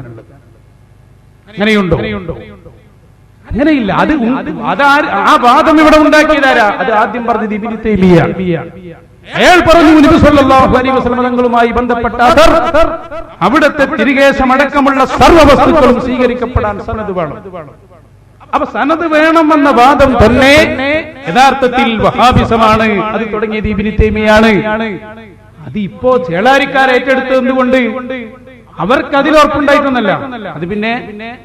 അങ്ങനെയുണ്ടോ? അങ്ങനെയില്ല. അത് ആ വാദം ഇവിടെ ഉണ്ടാക്കിയതാരാ? അത് ആദ്യം പറഞ്ഞത് ഇബ്നു തൈമിയ്യ. അയാൾ പറഞ്ഞു, നബി സല്ലല്ലാഹു അലൈഹി വസല്ലം തങ്ങളുമായി ബന്ധപ്പെട്ട അവിടുത്തെ തിരികേശമടക്കമുള്ള സർവ്വ വസ്തുക്കളും സ്വീകരിക്കപ്പെടാൻ സനദ് വേണം. അപ്പൊ സനദ് വേണമെന്ന വാദം തന്നെ യഥാർത്ഥത്തിൽ വഹാബിസമാണ്. അത് തുടങ്ങിയത് ഇബ്നു തൈമിയ്യയാണ്. അത് ഇപ്പോ ചേളാരിക്കാർ ഏറ്റെടുത്തത് എന്തുകൊണ്ട്? അവർക്ക് അതിലുറപ്പുണ്ടായിട്ടൊന്നല്ല. അത് പിന്നെ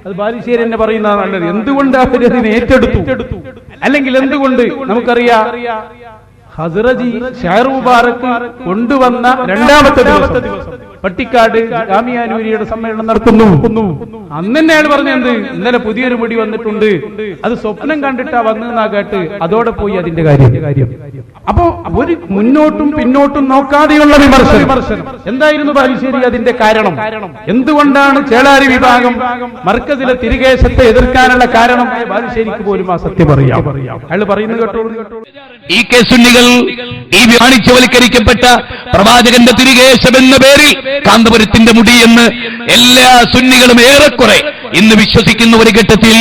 അത് ബാലുശ്ശേരി തന്നെ പറയുന്നതാണ് നല്ലത്. എന്തുകൊണ്ട് അവരതിനെ ഏറ്റെടുത്തു? അല്ലെങ്കിൽ എന്തുകൊണ്ട്? നമുക്കറിയാം, ഹസ്റജി ഷഹർ മുബാറക്ക് കൊണ്ടുവന്ന രണ്ടാമത്തെ ദിവസം പട്ടിക്കാട് ജാമിയാനൂരിയുടെ സമ്മേളനം നടത്തുന്നു. അന്ന് തന്നെ അയാൾ പറഞ്ഞത്, ഇന്നലെ പുതിയൊരു മുടി വന്നിട്ടുണ്ട്, അത് സ്വപ്നം കണ്ടിട്ടാ വന്നെന്നാ കേട്ട് അതോടെ പോയി അതിന്റെ കാര്യം. അപ്പോ ഒരു മുന്നോട്ടും പിന്നോട്ടും നോക്കാതെയുള്ള വിമർശനം എന്തായിരുന്നു ബാലുശ്ശേരി? അതിന്റെ കാരണം എന്തുകൊണ്ടാണ് ചേളാരി വിഭാഗം മർക്കസിലെ തിരികേശത്തെ എതിർക്കാനുള്ള കാരണം ബാലുശ്ശേരിക്ക് പോലും ആ സത്യം അറിയാം. അയാൾ പറയുന്നത് കേട്ടോളൂ. ഈ കെ സുന്നികൾ ഈ വാണിജ്യവൽക്കരിക്കപ്പെട്ട പ്രവാചകന്റെ തിരികേശം എന്ന പേരിൽ കാന്തപുരത്തിന്റെ മുടി എന്ന് എല്ലാ സുന്നികളും ഏറെക്കുറെ ഇന്ന് വിശ്വസിക്കുന്ന ഒരു ഘട്ടത്തിൽ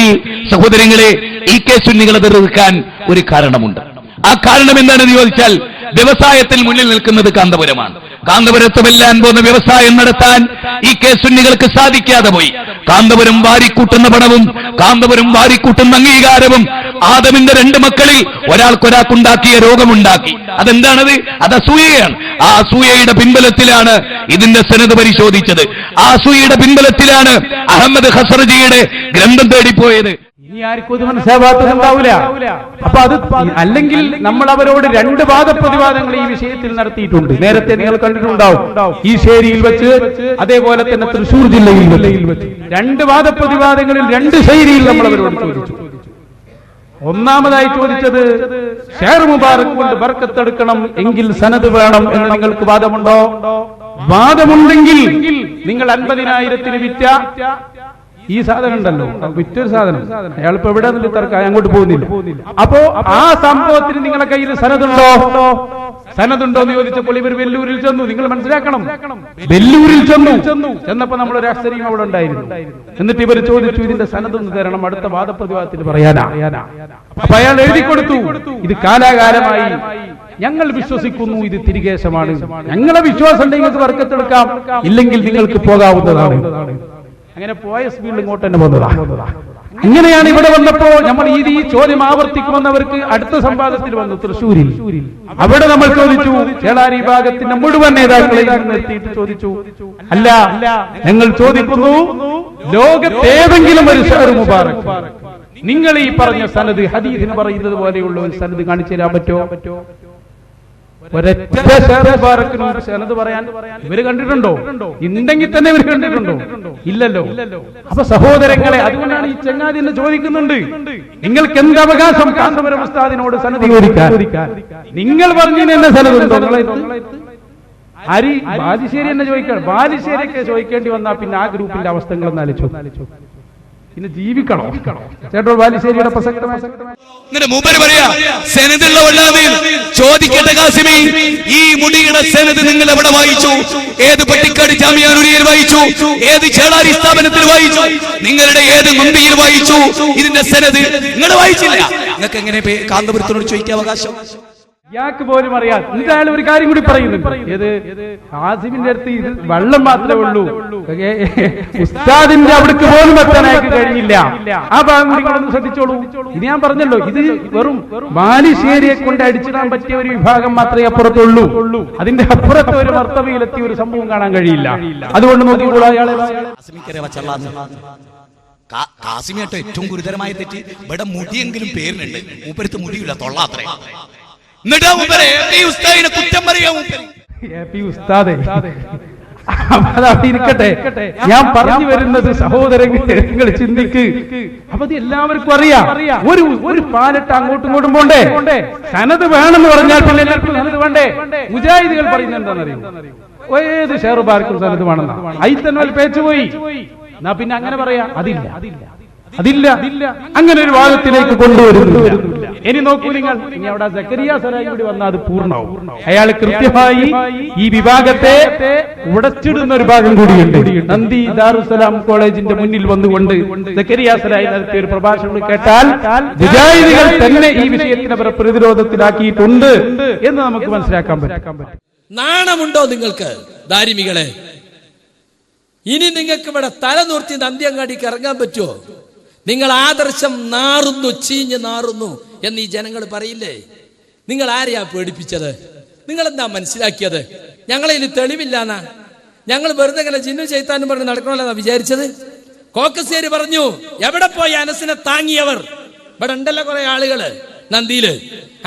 സഹോദരങ്ങളെ, ഈ കെ സുന്നികളെ എതിർക്കാൻ ഒരു കാരണമുണ്ട്. ആ കാരണം എന്താണെന്ന് ചോദിച്ചാൽ, വ്യവസായത്തിൽ മുന്നിൽ നിൽക്കുന്നത് കാന്തപുരമാണ്. കാന്തപുരത്ത് വെല്ലാൻ പോകുന്ന വ്യവസായം നടത്താൻ ഈ കെ സുന്നികൾക്ക് സാധിക്കാതെ പോയി. കാന്തപുരം വാരിക്കൂട്ടുന്ന പണവും കാന്തപുരം വാരിക്കൂട്ടുന്ന അംഗീകാരവും ആദമിന്റെ 2 മക്കളിൽ ഒരാൾക്കൊരാൾക്കുണ്ടാക്കിയ രോഗമുണ്ടാക്കി. അതെന്താണത്? അത് അസൂയയാണ്. ആ അസൂയയുടെ പിൻബലത്തിലാണ് ഇതിന്റെ സനദ് പരിശോധിച്ചത്. ആ അസൂയയുടെ പിൻബലത്തിലാണ് അഹമ്മദ് ഖസ്റജിയുടെ ഗ്രന്ഥം തേടിപ്പോയത്. ഇനി ആർക്കും ഇത് മനസ്സിലാവാത്തതുണ്ടാവില്ല. അപ്പൊ അത് അല്ലെങ്കിൽ നമ്മൾ അവരോട് 2 വാദപ്രതിവാദങ്ങൾ ഈ വിഷയത്തിൽ നടത്തിയിട്ടുണ്ട്. നേരത്തെ നിങ്ങൾ കണ്ടിട്ടുണ്ടാവും, ഈ ശേരിയിൽ വെച്ച്, അതേപോലെ തന്നെ തൃശൂർ ജില്ലയിൽ വെച്ച് 2 വാദപ്രതിവാദങ്ങളിൽ 2 ശൈലിയിൽ നമ്മൾ അവരോട് ചോദിച്ചു. ഒന്നാമതായി ചോദിച്ചത്, ഷഹർ മുബാറക്ക് കൊണ്ട് ബർക്കത്തെടുക്കണം എങ്കിൽ സനദ് വേണം എന്ന് നിങ്ങൾക്ക് വാദമുണ്ടോ? വാദമുണ്ടെങ്കിൽ നിങ്ങൾ 50,000-ന് വിറ്റ ഈ സാധനം ഉണ്ടല്ലോ, വിറ്റൊരു സാധനം, അയാളിപ്പോ എവിടെ നിന്ന് തർക്കം, അങ്ങോട്ട് പോകുന്നില്ല. അപ്പോ ആ സംഭവത്തിന് നിങ്ങളുടെ കയ്യിൽ സനദുണ്ടോ എന്ന് ചോദിച്ചപ്പോൾ ഇവർ വെല്ലൂരിൽ ചെന്നു. നിങ്ങൾ മനസ്സിലാക്കണം, വെല്ലൂരിൽ ചെന്നപ്പോ നമ്മളൊരു അക്ഷരിയും അവിടെ ഉണ്ടായിരുന്നു. എന്നിട്ട് ഇവർ ചോദിച്ചു, ഇതിന്റെ സനദൊന്ന് തരണം, അടുത്ത വാദപ്രതിവാദത്തിന് പറയാനാ. അപ്പൊ അയാൾ എഴുതി കൊടുത്തു, ഇത് കാലാകാലമായി ഞങ്ങൾ വിശ്വസിക്കുന്നു, ഇത് തിരികേശമാണ്, ഞങ്ങളെ വിശ്വാസം നിങ്ങൾക്ക് ബർക്കത്തെടുക്കാം, ഇല്ലെങ്കിൽ നിങ്ങൾക്ക് പോകാവുന്നതാണ്. അങ്ങനെ പോയ സ്പീഡിൽ ഇങ്ങോട്ട് തന്നെ വന്നതാ. അങ്ങനെയാണ് ഇവിടെ വന്നപ്പോ നമ്മൾ ഈ ചോദ്യം ആവർത്തിക്കുമെന്നവർക്ക് അടുത്ത സംവാദത്തിൽ വന്നു തൃശ്ശൂരിൽ. അവിടെ നമ്മൾ ചോദിച്ചു, ചേളാരി വിഭാഗത്തിന്റെ മുഴുവൻ നേതാക്കളെ നിർത്തിയിട്ട് ചോദിച്ചു, അല്ല, ഞങ്ങൾ ചോദിക്കുന്നു, ലോകത്തേതെങ്കിലും ഒരു ഷഹർ മുബാറക്ക് നിങ്ങൾ ഈ പറഞ്ഞ സനദ് ഹദീസിന് പറയുന്നത് പോലെയുള്ള ഒരു സനദ് കാണിച്ചു തരാൻ പറ്റുമോ? ഒരൊറ്റ ഷഹർ മുബാറക്കിനും സനദ് പറയാൻ ഇവര് കണ്ടിട്ടുണ്ടോ? ഉണ്ടെങ്കിൽ തന്നെ ഇവർ കണ്ടിട്ടുണ്ടോ? ഇല്ലല്ലോ. അപ്പൊ സഹോദരങ്ങളെ, അതുകൊണ്ടാണ് ഈ ചങ്ങാതി എന്ന് ചോദിക്കുന്നുണ്ട്, നിങ്ങൾക്ക് എന്ത് അവകാശം കാന്തപുരം ഉസ്താദിനോട് സനദ് ചോദിക്കാൻ? നിങ്ങൾ പറഞ്ഞു എന്നെ സനദുണ്ടോ? ബാലുശ്ശേരി എന്നെ ചോദിക്കണം. ബാലുശ്ശേരിയൊക്കെ ചോദിക്കേണ്ടി വന്നാൽ പിന്നെ ആ ഗ്രൂപ്പിന്റെ അവസ്ഥകളൊന്നും ആലോചിച്ചു. പിന്നെ ജീവിക്കണോ? ചേട്ടോ ബാലുശ്ശേരിയുടെ പ്രസക്തമായ എന്നിട്ട് മൂപ്പര് പറയാ സെനതുള്ള വല്ലാതെ ചോദിക്കട്ടെ കാസിമി, ഈ മുടിയുടെ സെനത് നിങ്ങൾ എവിടെ വായിച്ചു? ഏത് പട്ടിക്കാട് ജാമിഅ നൂരിയയിൽ വായിച്ചു? ഏത് ചേളാരി സ്ഥാപനത്തിൽ വായിച്ചു? നിങ്ങളുടെ ഏത് മന്ദിയിൽ വായിച്ചു? ഇതിന്റെ സെനത് നിങ്ങൾ വായിച്ചില്ല. നിങ്ങൾക്ക് എങ്ങനെ കാന്തപുരത്തിനോട് ചോദിക്കാൻ അവകാശം? ഇയാൾക്ക് പോലും അറിയാം. എന്തായാലും ഒരു കാര്യം കൂടി പറയുന്നുണ്ട്. ഏത് ആസിമിന്റെ അടുത്ത് ഇത് വെള്ളം മാത്രമേ ഉള്ളൂ, ഉസ്താദിന്റെ അവിടേക്ക് പോലും എത്താൻ അയാൾക്ക് കഴിഞ്ഞില്ല. ആ ഭാഗം കൂടി നിങ്ങളൊന്ന് ശ്രദ്ധിച്ചോളൂ. ഇത് ഞാൻ പറഞ്ഞല്ലോ, ഇത് വെറും ബാലുശ്ശേരിയെ കൊണ്ട് അടിച്ചിടാൻ പറ്റിയ ഒരു വിഭാഗം മാത്രമേ അപ്പുറത്തുള്ളൂ. അതിന്റെ അപ്പുറത്ത് ഒരു മർത്തബയിലെത്തിയ ഒരു സംഭവം കാണാൻ കഴിയില്ല. അതുകൊണ്ട് നോക്കിക്കോളൂ അയാളെ. കാസിമിയാട്ടോ ഏറ്റവും ഗുരുതരമായ തെറ്റ്. ഇവിടെ മുടിയെങ്കിലും പേരിനുണ്ട്, മൂപ്പരുത്ത് മുടിയില്ല, തൊള്ളാത്രേ. കുറ്റം പറയാ ഇരിക്കട്ടെ. ഞാൻ പറഞ്ഞു വരുന്നത് സഹോദരങ്ങൾ ചിന്തിക്ക്. അപ്പൊ അത് എല്ലാവർക്കും അറിയാം. ഒരു പാലട്ട് അങ്ങോട്ടും ഇങ്ങോട്ടും പോണ്ടേ? സനത് വേണമെന്ന് പറഞ്ഞാൽ പിന്നെ എല്ലാവർക്കും സനത് വേണ്ടേ? മുജാഹിദുകൾ പറയുന്നത് എന്താണെന്നറിയോ? ഏത് ഷെയർബാർക്കും സനത് വേണമെന്നാ. ഐത്തൻവൽ പേച്ചുപോയി. എന്നാ പിന്നെ അങ്ങനെ പറയാ, അതില്ല. അങ്ങനെ ഒരു വാദത്തിലേക്ക് കൊണ്ടുവരുന്നു. ഇനി നോക്കൂ നിങ്ങൾ, ഇനി അവിടെ സക്കരിയ സലാഹി കൂടി വന്നാൽ അത് പൂർണ്ണമാവും. അയാൾ കൃത്യമായി ഈ വിഭാഗത്തെ ഉടച്ചിടുന്ന ഒരു ഭാഗം കൂടിയുണ്ട്. നന്ദി ദാറുസലാം കോളേജിന്റെ മുന്നിൽ വന്നുകൊണ്ട് സക്കരിയ സലാഹി നടത്തിയ ഒരു പ്രഭാഷണം കേട്ടാൽ മുജാഹിദുകൾ തന്നെ ഈ വിഷയത്തിന് അവരെ പ്രതിരോധത്തിലാക്കിയിട്ടുണ്ട് എന്ന് നമുക്ക് മനസ്സിലാക്കാൻ പറ്റും. നാണമുണ്ടോ നിങ്ങൾക്ക് ദാരിമികളെ? ഇനി നിങ്ങൾക്ക് ഇവിടെ തല നോർത്തി നന്ദിയങ്ങാടിക്ക് ഇറങ്ങാൻ പറ്റുമോ? നിങ്ങൾ ആദർശം നാറുന്നു, ചീഞ്ഞ് നാറുന്നു എന്ന് ഈ ജനങ്ങൾ പറയില്ലേ? നിങ്ങൾ ആരെയാ പേടിപ്പിച്ചത്? നിങ്ങൾ എന്താ മനസ്സിലാക്കിയത്? ഞങ്ങളതിൽ തെളിവില്ലാന്നാ? ഞങ്ങൾ വെറുതെ ഇങ്ങനെ ജിന്നു ചെയ്താനും പറഞ്ഞ് നടക്കണമല്ലെന്നാ വിചാരിച്ചത്? കോക്കസേരി പറഞ്ഞു, എവിടെ പോയി അനസിനെ താങ്ങിയവർ? ഇവിടെ ഉണ്ടല്ലോ കുറെ ആളുകള് നന്ദിയില്.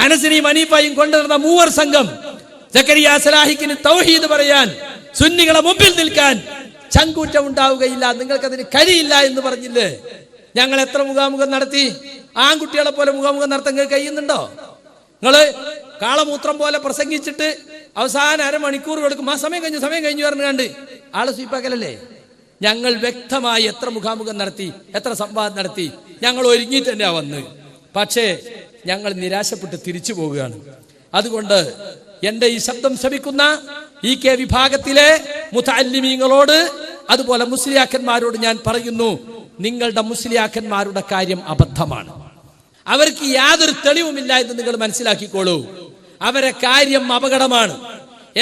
അനസിനെയും അനീഫായും കൊണ്ടുവരുന്ന മൂവർ സംഘം സക്കരിയ സലാഹിക്കിന് തൗഹീദ് പറയാൻ, സുന്നികളെ മുമ്പിൽ നിൽക്കാൻ ചങ്കൂറ്റം ഉണ്ടാവുകയില്ല, നിങ്ങൾക്കതിന് കഴിയില്ല എന്ന് പറഞ്ഞില്ലേ? ഞങ്ങൾ എത്ര മുഖാമുഖം നടത്തി? ആൺകുട്ടികളെ പോലെ മുഖാമുഖം നടത്താൻ കഴിയുന്നുണ്ടോ? നിങ്ങള് കാളമൂത്രം പോലെ പ്രസംഗിച്ചിട്ട് അവസാനം അരമണിക്കൂർ കൊടുക്കും. ആ സമയം കഴിഞ്ഞു പറഞ്ഞാണ്ട് ആളെ സ്വീപ്പാക്കലല്ലേ? ഞങ്ങൾ വ്യക്തമായി എത്ര മുഖാമുഖം നടത്തി, എത്ര സംവാദം നടത്തി, ഞങ്ങൾ ഒരുങ്ങിയിട്ട് തന്നെയാ വന്ന്. പക്ഷേ ഞങ്ങൾ നിരാശപ്പെട്ട് തിരിച്ചു പോവുകയാണ്. അതുകൊണ്ട് എന്റെ ഈ ശബ്ദം ശ്രമിക്കുന്ന ഈ കെ വിഭാഗത്തിലെ മുതഅല്ലിമീങ്ങളോട്, അതുപോലെ മുസ്ലിയാക്കന്മാരോട് ഞാൻ പറയുന്നു, നിങ്ങളുടെ മുസ്ലിയാക്കന്മാരുടെ കാര്യം അബദ്ധമാണ്. അവർക്ക് യാതൊരു തെളിവുമില്ല എന്ന് നിങ്ങൾ മനസ്സിലാക്കിക്കോളൂ. അവരെ കാര്യം അപകടമാണ്.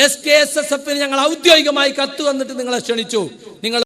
SKSSF ഞങ്ങൾ ഔദ്യോഗികമായി കത്ത് വന്നിട്ട് നിങ്ങളെ ക്ഷണിച്ചു. നിങ്ങൾ